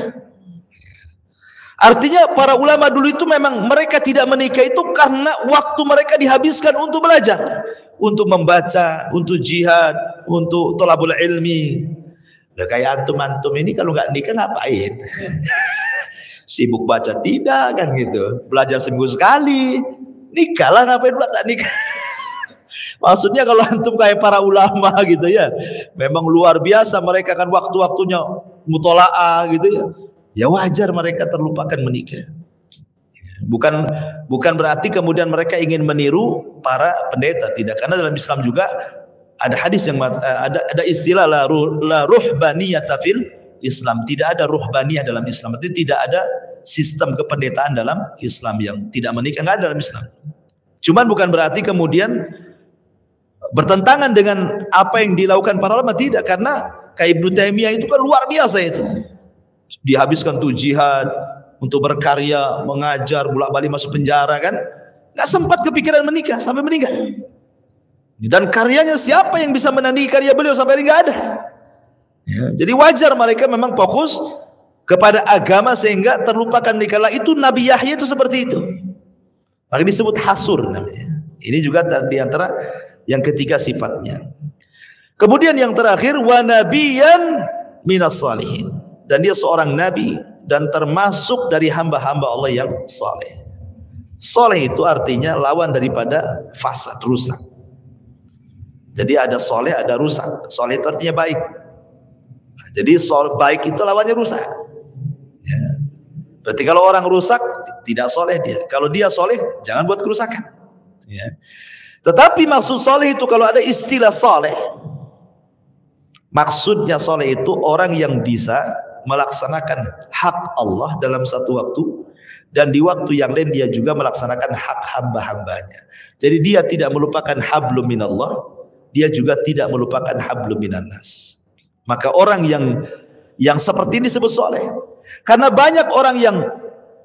Artinya para ulama dulu itu memang mereka tidak menikah itu karena waktu mereka dihabiskan untuk belajar, untuk membaca, untuk jihad, untuk thalabul ilmi. Nah, kayak antum ini kalau nggak nikah ngapain? Sibuk baca tidak kan gitu, belajar seminggu sekali, nikahlah ngapain pula tak nikah? Maksudnya kalau antum kayak para ulama gitu ya, memang luar biasa mereka kan waktu-waktunya mutolaah gitu ya. Ya wajar mereka terlupakan menikah. Bukan berarti kemudian mereka ingin meniru para pendeta, tidak. Karena dalam Islam juga ada hadis yang ada istilah la ruhbaniyata fil Islam. Tidak ada ruhbaniyah dalam Islam. Artinya tidak ada sistem kependetaan dalam Islam yang tidak menikah, nggak ada dalam Islam. Cuman bukan berarti kemudian bertentangan dengan apa yang dilakukan para ulama, tidak. Karena kayak Ibnu Taimiyah itu kan luar biasa itu. Dihabiskan tuh jihad untuk berkarya, mengajar, bolak-balik masuk penjara kan. Nggak sempat kepikiran menikah sampai meninggal. Dan karyanya siapa yang bisa menandingi karya beliau sampai ini nggak ada. Ya, jadi wajar mereka memang fokus kepada agama sehingga terlupakan menikah. Itu Nabi Yahya itu seperti itu. Maka disebut hasur namanya. Ini juga di antara yang ketiga sifatnya. Kemudian yang terakhir wa nabiyan minas salihin. Dan dia seorang nabi dan termasuk dari hamba-hamba Allah yang saleh. Saleh itu artinya lawan daripada fasad, rusak. Jadi ada soleh, ada rusak. Soleh itu artinya baik. Jadi baik itu lawannya rusak. Ya. Berarti kalau orang rusak tidak soleh dia. Kalau dia soleh jangan buat kerusakan. Ya. Tetapi maksud soleh itu kalau ada istilah soleh, maksudnya soleh itu orang yang bisa melaksanakan hak Allah dalam satu waktu, dan di waktu yang lain dia juga melaksanakan hak hamba-hambanya. Jadi dia tidak melupakan hablum minallah, dia juga tidak melupakan hablum minannas. Maka orang yang seperti ini disebut soleh. Karena banyak orang yang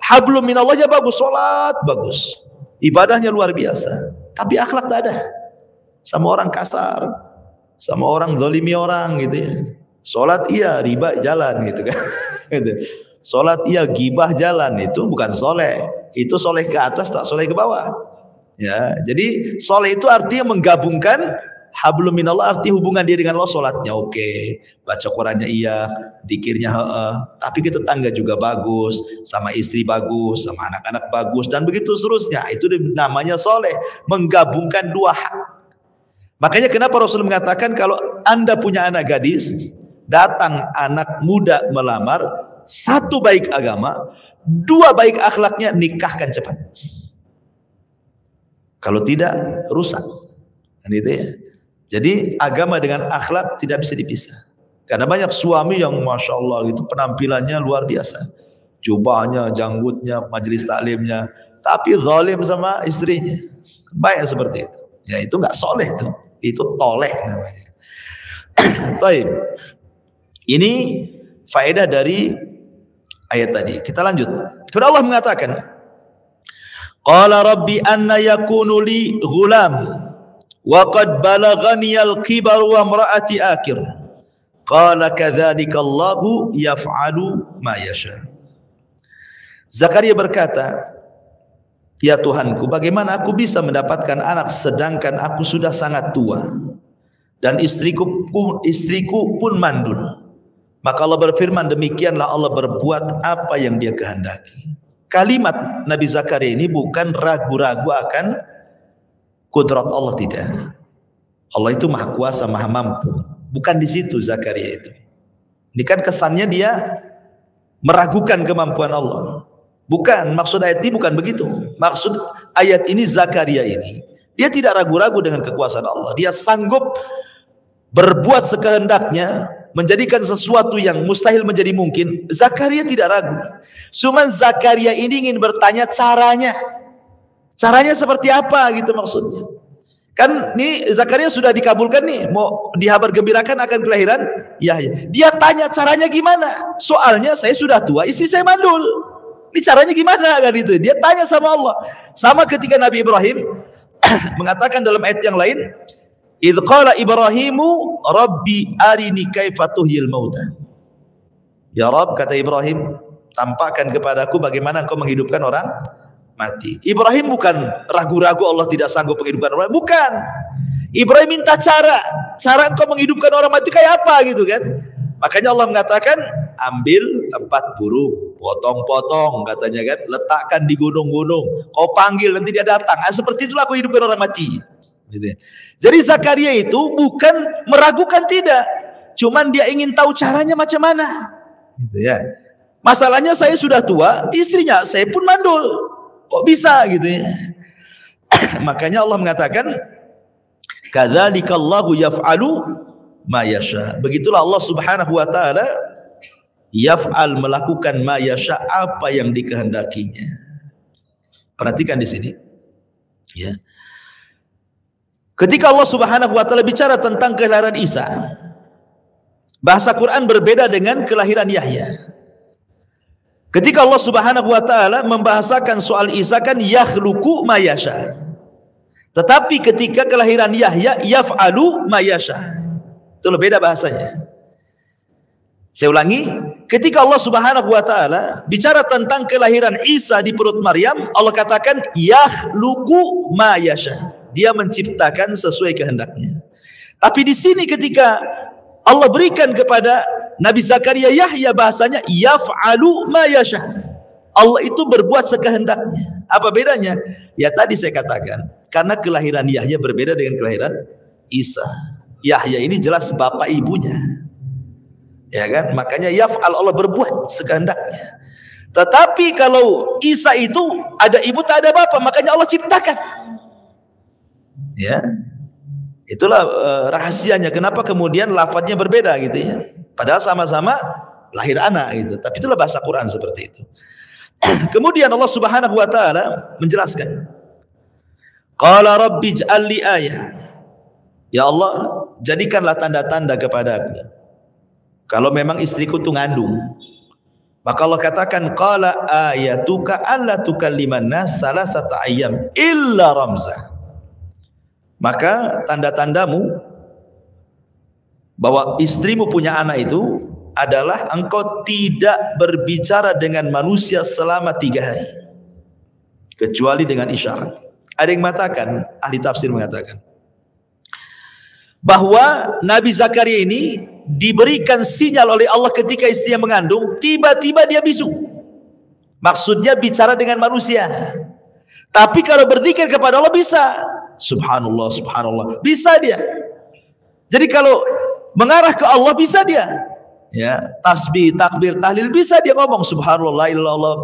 hablum minallahnya bagus, sholat bagus, ibadahnya luar biasa, tapi akhlak tak ada. Sama orang kasar, sama orang zalimi orang gitu ya. Sholat iya, riba jalan gitu kan. Sholat iya, gibah jalan, itu bukan soleh. Itu soleh ke atas, tak soleh ke bawah. Ya, jadi soleh itu artinya menggabungkan hablum minallah, arti hubungan dia dengan Allah. Sholatnya oke, baca Qurannya iya, dikirnya tapi ke tetangga juga bagus, sama istri bagus, sama anak-anak bagus, dan begitu seterusnya. Itu namanya soleh, menggabungkan dua hak. Makanya kenapa Rasul mengatakan kalau Anda punya anak gadis, datang anak muda melamar, satu baik agama, dua baik akhlaknya, nikahkan cepat. Kalau tidak rusak. Kan itu ya. Jadi agama dengan akhlak tidak bisa dipisah. Karena banyak suami yang masya Allah gitu penampilannya luar biasa, jubahnya, janggutnya, majelis taklimnya, tapi zalim sama istrinya. Banyak seperti itu. Ya itu nggak soleh tuh. Itu toleh namanya. Baik. Ini faedah dari ayat tadi. Kita lanjut. Karena Allah mengatakan, qala rabbi anna yakunu li ghulam wa qad balaghani al-kibar wa imra'ati akir. Qala kadzalika Allahu yaf'alu ma yasha. Zakaria berkata, ya Tuhanku, bagaimana aku bisa mendapatkan anak sedangkan aku sudah sangat tua dan istriku pun mandul. Maka Allah berfirman, demikianlah Allah berbuat apa yang dia kehendaki. Kalimat Nabi Zakaria ini bukan ragu-ragu akan kudrat Allah, tidak. Allah itu maha kuasa, maha mampu. Bukan di situ Zakaria itu. Ini kan kesannya dia meragukan kemampuan Allah. Bukan, maksud ayat ini bukan begitu. Maksud ayat ini Zakaria ini, dia tidak ragu-ragu dengan kekuasaan Allah. Dia sanggup berbuat sekehendaknya, menjadikan sesuatu yang mustahil menjadi mungkin. Zakaria tidak ragu. Cuman Zakaria ini ingin bertanya caranya. Caranya seperti apa gitu maksudnya. Kan nih Zakaria sudah dikabulkan nih, mau dihabar gembirakan akan kelahiran Yahya. Dia tanya caranya gimana? Soalnya saya sudah tua, istri saya mandul. Ini caranya gimana kan itu? Dia tanya sama Allah. Sama ketika Nabi Ibrahim mengatakan dalam ayat yang lain, idz qala Ibrahimu rabbi arini kaifa tuhyil mauta. Ya Rabb, kata Ibrahim, tampakkan kepadaku bagaimana engkau menghidupkan orang mati. Ibrahim bukan ragu-ragu Allah tidak sanggup menghidupkan orang, bukan. Ibrahim minta cara engkau menghidupkan orang mati kayak apa gitu kan. Makanya Allah mengatakan, ambil 4 burung, potong-potong katanya kan, letakkan di gunung-gunung, kau panggil nanti dia datang. Seperti itulah aku hidupkan orang mati. Gitu ya. Jadi Zakaria itu bukan meragukan, tidak, cuman dia ingin tahu caranya macam mana. Gitu ya. Masalahnya saya sudah tua, istrinya saya pun mandul, kok bisa gitu ya. Makanya Allah mengatakan, kadzalikallāhu yaf'alu ma yasha. Begitulah Allah Subhanahu wa taala yaf'al, melakukan ma yasha, apa yang dikehendakinya. Perhatikan di sini. Ya. Ketika Allah Subhanahu wa taala bicara tentang kelahiran Isa, bahasa Quran berbeda dengan kelahiran Yahya. Ketika Allah Subhanahu wa taala membahasakan soal Isa kan yakhluqu ma yasha. Tetapi ketika kelahiran Yahya yaf'alu ma yasha. Itu beda bahasanya. Saya ulangi, ketika Allah Subhanahu wa taala bicara tentang kelahiran Isa di perut Maryam, Allah katakan yakhluqu ma yasha. Dia menciptakan sesuai kehendaknya. Tapi di sini ketika Allah berikan kepada Nabi Zakaria Yahya, bahasanya yaf'alu ma yasha. Allah itu berbuat sekehendaknya. Apa bedanya? Ya tadi saya katakan, karena kelahiran Yahya berbeda dengan kelahiran Isa. Yahya ini jelas bapak ibunya. Ya kan? Makanya yaf'al, Allah berbuat sekehendaknya. Tetapi kalau Isa itu ada ibu tak ada bapak, makanya Allah ciptakan. Ya. Itulah rahasianya kenapa kemudian lafadznya berbeda gitu ya. Padahal sama-sama lahir anak gitu. Tapi itulah bahasa Quran seperti itu. Kemudian Allah Subhanahu wa taala menjelaskan, qala rabbi ij'al li ayah. Ya Allah, jadikanlah tanda-tanda kepadaku kalau memang istriku itu ngandung. Maka Allah katakan, qala ayatuka alla tukalliman nas salasata ayyam illa ramza. Maka tanda-tandamu bahwa istrimu punya anak itu adalah engkau tidak berbicara dengan manusia selama 3 hari kecuali dengan isyarat. Ada yang mengatakan, ahli tafsir mengatakan bahwa Nabi Zakaria ini diberikan sinyal oleh Allah ketika istrinya mengandung, tiba-tiba dia bisu. Maksudnya bicara dengan manusia. Tapi kalau berzikir kepada Allah bisa. Subhanallah, subhanallah, bisa dia. Jadi kalau mengarah ke Allah bisa dia. Ya, tasbih, takbir, tahlil bisa dia ngomong subhanallah, la ilaha illallah.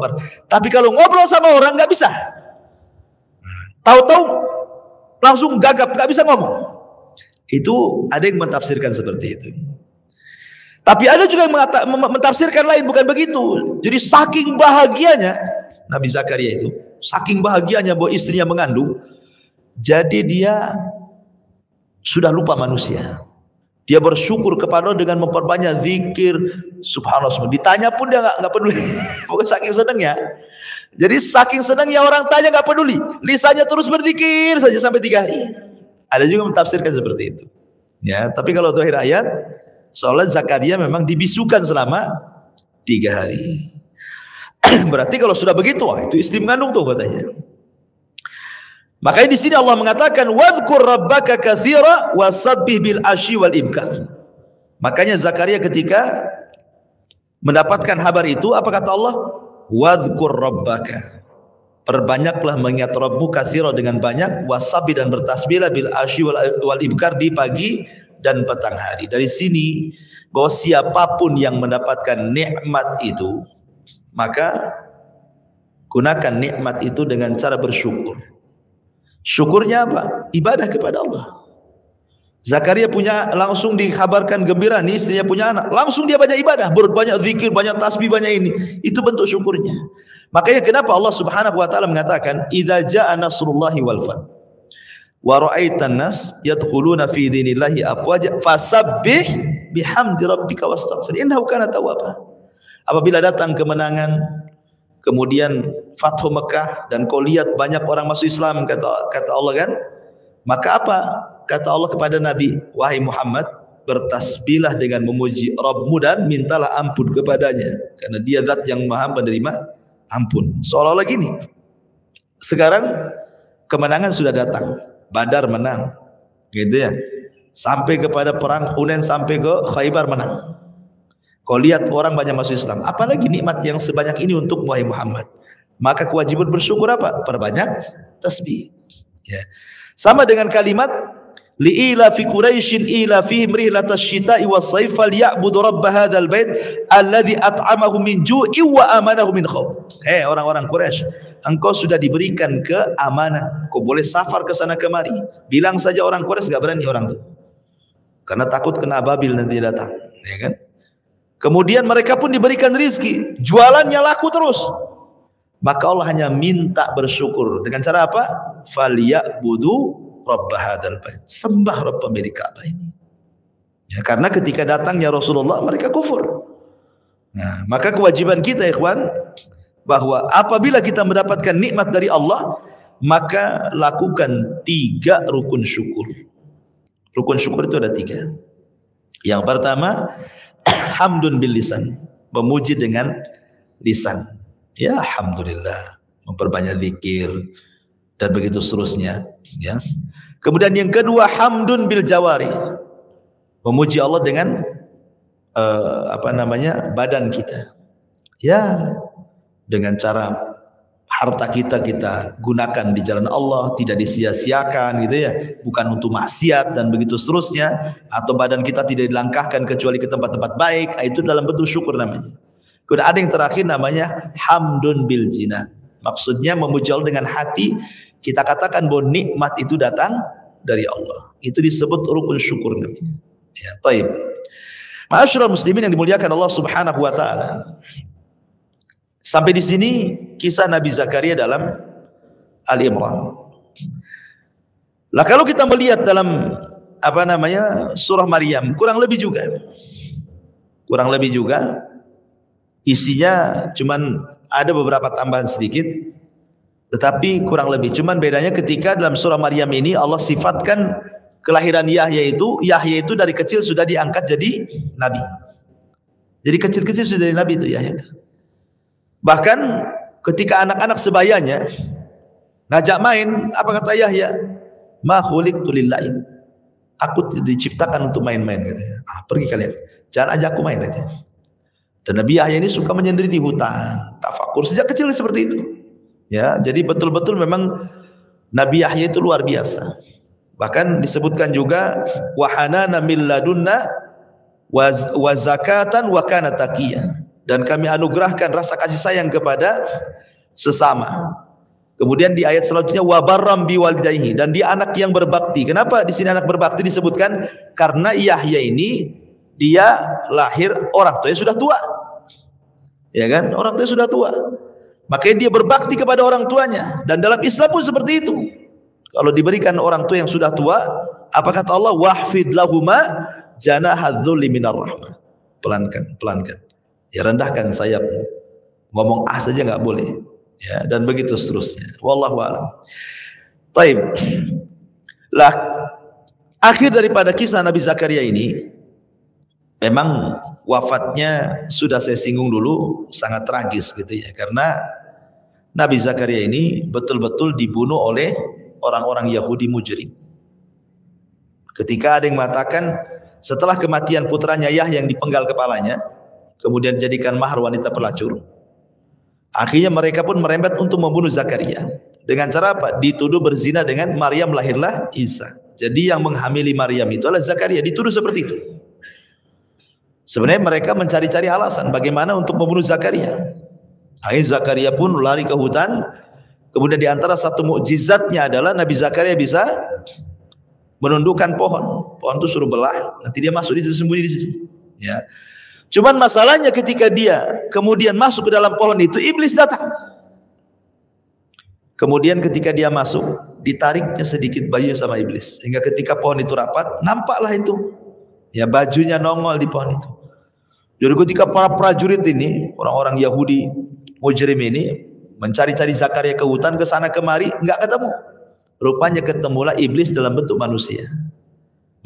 Tapi kalau ngobrol sama orang nggak bisa. Tahu-tahu langsung gagap, nggak bisa ngomong. Itu ada yang mentafsirkan seperti itu. Tapi ada juga yang mentafsirkan lain, bukan begitu. Jadi saking bahagianya Nabi Zakaria itu, saking bahagianya bahwa istrinya mengandung, jadi dia sudah lupa manusia. Dia bersyukur kepada Allah dengan memperbanyak zikir, subhanallah. Ditanya pun dia nggak peduli. Bukan saking senangnya. Jadi saking senangnya orang tanya nggak peduli. Lisannya terus berzikir saja sampai 3 hari. Ada juga mentafsirkan seperti itu. Ya, tapi kalau zahir ayat, soalnya Zakaria memang dibisukan selama 3 hari. Berarti kalau sudah begitu, wah itu istri mengandung tuh katanya. Makanya di sini Allah mengatakan wadhkur rabbaka katsira wasabbih bil asyi wal ibkar. Makanya Zakaria ketika mendapatkan kabar itu, apa kata Allah? Wadhkur rabbaka. Perbanyaklah mengingat Rabbmu katsira dengan banyak, wasabbih dan bertasbihlah bil asyi wal ibkar di pagi dan petang hari. Dari sini bahwa siapapun yang mendapatkan nikmat itu, maka gunakan nikmat itu dengan cara bersyukur. Syukurnya apa? Ibadah kepada Allah. Zakaria punya, langsung dikabarkan gembira nih istrinya punya anak, langsung dia banyak ibadah, banyak zikir, banyak tasbih, banyak ini. Itu bentuk syukurnya. Makanya kenapa Allah Subhanahu wa taala mengatakan idza jaa nasrullahi wal fath wa ra'aitan nas yadkhuluna fi dinillahi afwaja fasabbih bihamdi rabbika wastaghfir innahu kana tawwaba. Apabila datang kemenangan, kemudian Fathu Mekah, dan kau lihat banyak orang masuk Islam, kata Allah kan, maka apa kata Allah kepada Nabi, wahai Muhammad, bertasbihlah dengan memuji Rabbmu dan mintalah ampun kepadanya, karena dia zat yang maha penerima ampun. Seolah-olah gini, sekarang kemenangan sudah datang, Badar menang gitu ya, sampai kepada perang Hunain, sampai ke Khaybar menang. Kau lihat orang banyak masuk Islam, apalagi nikmat yang sebanyak ini untuk wahai Muhammad. Maka kewajiban bersyukur apa? Perbanyak tasbih. Ya. Sama dengan kalimat li'ila fi Quraisyin ila fihim rihlatash syita'i was-sayf falyabudu rabb hadzal bait alladzi at'amahum min ju'in wa amanahum min khauf. Orang-orang Quraisy, engkau sudah diberikan keamanan, kau boleh safar ke sana kemari. Bilang saja orang Quraisy enggak berani orang itu, karena takut kena ababil nanti datang, ya kan? Kemudian mereka pun diberikan rizki, jualannya laku terus. Maka Allah hanya minta bersyukur dengan cara apa? Falyabudu rabb hadzal bait, sembah Rabb pemilik Ka'bah ini. Ya, karena ketika datangnya Rasulullah mereka kufur. Nah, maka kewajiban kita ikhwan, bahwa apabila kita mendapatkan nikmat dari Allah, maka lakukan 3 rukun syukur. Rukun syukur itu ada 3. Yang pertama, hamdun bil lisan, memuji dengan lisan. Ya alhamdulillah, memperbanyak zikir dan begitu seterusnya, ya. Kemudian yang kedua, hamdun bil jawari, memuji Allah dengan badan kita. Ya, dengan cara harta kita gunakan di jalan Allah, tidak disia-siakan gitu ya, bukan untuk maksiat dan begitu seterusnya, atau badan kita tidak dilangkahkan kecuali ke tempat-tempat baik, itu dalam bentuk syukur namanya. Kemudian ada yang terakhir namanya hamdun bil jinan, maksudnya memuji Allah dengan hati, kita katakan bahwa nikmat itu datang dari Allah, itu disebut rukun syukur namanya. Ya, taib. Ma'asyiral muslimin yang dimuliakan Allah Subhanahu wa taala. Sampai di sini kisah Nabi Zakaria dalam Al-Imran. Lah kalau kita melihat dalam surah Maryam, kurang lebih juga isinya cuman ada beberapa tambahan sedikit, tetapi kurang lebih. Cuman bedanya ketika dalam surah Maryam ini Allah sifatkan kelahiran Yahya itu dari kecil sudah diangkat jadi nabi. Jadi kecil-kecil sudah jadi nabi itu Yahya. Bahkan ketika anak-anak sebayanya ngajak main, apa kata Yahya? Ma khuliqtu lil-la'ib. Aku tidak diciptakan untuk main-main katanya. Pergi kalian, jangan ajak aku main katanya. Dan Nabi Yahya ini suka menyendiri di hutan, tafakur sejak kecil seperti itu. Ya, jadi betul-betul memang Nabi Yahya itu luar biasa. Bahkan disebutkan juga wa hanana min ladunna wa zakatan wa kana taqiyya, dan kami anugerahkan rasa kasih sayang kepada sesama. Kemudian di ayat selanjutnya wa barram bi walidayhi, dan dia anak yang berbakti. Kenapa di sini anak berbakti disebutkan? Karena Yahya ini dia lahir orang tuanya sudah tua, ya kan? Orang tuanya sudah tua, makanya dia berbakti kepada orang tuanya. Dan dalam Islam pun seperti itu. Kalau diberikan orang tua yang sudah tua, apa kata Allah? Wahfid lahuma janahadzulli minar rahmah. Pelankan, ya, rendahkan sayapmu. Ngomong saja nggak boleh, ya, dan begitu seterusnya. Wallahu a'lam. Taib. Lah, akhir daripada kisah Nabi Zakaria ini, memang wafatnya sudah saya singgung dulu, sangat tragis gitu ya, karena Nabi Zakaria ini betul-betul dibunuh oleh orang-orang Yahudi mujrim. Ketika ada yang mengatakan setelah kematian putranya Yahya yang dipenggal kepalanya, kemudian jadikan mahar wanita pelacur, akhirnya mereka pun merembet untuk membunuh Zakaria. Dengan cara apa? Dituduh berzina dengan Maryam, lahirlah Isa. Jadi yang menghamili Maryam itu adalah Zakaria, dituduh seperti itu. Sebenarnya mereka mencari-cari alasan bagaimana untuk membunuh Zakaria. Akhirnya Zakaria pun lari ke hutan. Kemudian di antara satu mukjizatnya adalah Nabi Zakaria bisa menundukkan pohon. Pohon itu suruh belah, nanti dia masuk di situ, sembunyi di situ. Ya. Cuman masalahnya ketika dia kemudian masuk ke dalam pohon itu, iblis datang. Kemudian ketika dia masuk, ditariknya sedikit bajunya sama iblis. Sehingga ketika pohon itu rapat, nampaklah itu, ya, bajunya nongol di pohon itu. Jadi ketika para prajurit ini, orang-orang Yahudi mujrim ini mencari-cari Zakaria ke hutan, ke sana kemari, enggak ketemu. Rupanya ketemulah iblis dalam bentuk manusia,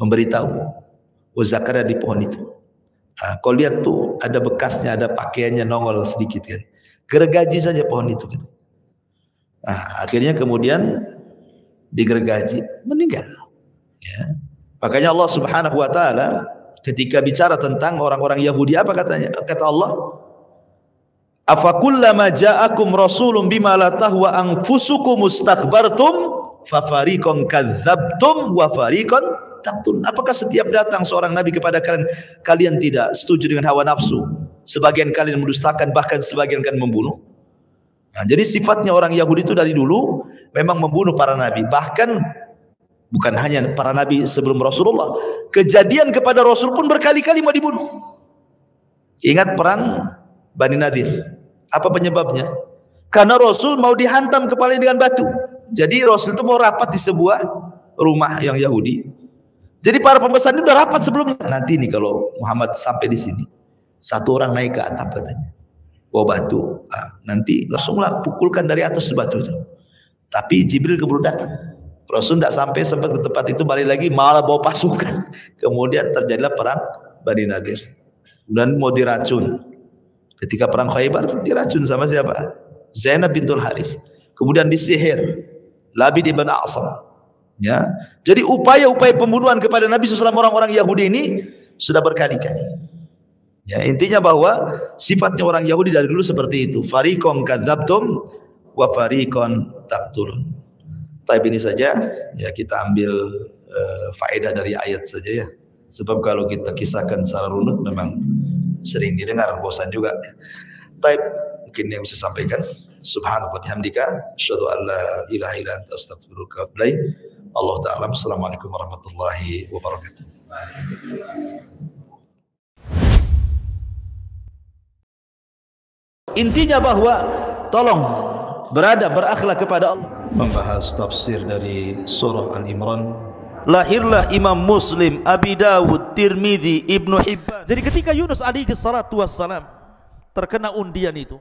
memberitahu, oh Zakaria di pohon itu. Nah, kau lihat tuh ada bekasnya, ada pakaiannya nongol sedikit kan. Gergaji saja pohon itu. Gitu. Nah, akhirnya kemudian digergaji, meninggal. Ya. Makanya Allah Subhanahu wa taala ketika bicara tentang orang-orang Yahudi, apa katanya? Kata Allah, afakullama ja'akum rasulun bima la tahwa anfusukum mustakbartum fa fariqan kadzabtum wa fariqan taqtulun. Apakah setiap datang seorang nabi kepada kalian, kalian tidak setuju dengan hawa nafsu? Sebagian kalian mendustakan, bahkan sebagian kalian membunuh. Nah, jadi sifatnya orang Yahudi itu dari dulu memang membunuh para nabi. Bahkan bukan hanya para nabi sebelum Rasulullah, kejadian kepada Rasul pun berkali-kali mau dibunuh. Ingat perang Bani Nadir. Apa penyebabnya? Karena Rasul mau dihantam kepalanya dengan batu. Jadi Rasul itu mau rapat di sebuah rumah yang Yahudi. Jadi para pembesan ini udah rapat sebelumnya. Nanti nih kalau Muhammad sampai di sini, satu orang naik ke atap katanya, bawa batu. Nanti Rasulullah pukulkan dari atas batu itu. Tapi Jibril keburu datang. Rasul tidak sampai sempat ke tempat itu, balik lagi malah bawa pasukan. Kemudian terjadilah perang Bani Nadir. Dan mau diracun. Ketika perang Khaybar diracun sama siapa? Zainab bintul Haris. Kemudian disihir Labid ibn A'sam. Ya. Jadi upaya-upaya pembunuhan kepada Nabi SAW orang-orang Yahudi ini sudah berkali-kali. Ya, intinya bahwa sifatnya orang Yahudi dari dulu seperti itu. Fariqan kadzabtum wa fariqan taqtulun. Tapi ini saja ya, kita ambil faedah dari ayat saja ya. Sebab kalau kita kisahkan secara runut memang sering didengar, bosan juga. Tapi mungkin yang bisa sampaikan. Subhanallahi wa bihamdika asyhadu an la ilaha illa anta astaghfiruka wa atubu ilaik. Allah ta'ala. Assalamualaikum warahmatullahi wabarakatuh. Intinya bahwa tolong berakhlak kepada Allah. Membahas tafsir dari surah Al-Imran. Lahirlah Imam Muslim, Abi Dawud, Tirmidzi, Ibnu Hibban. Jadi ketika Yunus alaihi salatu wassalam terkena undian itu,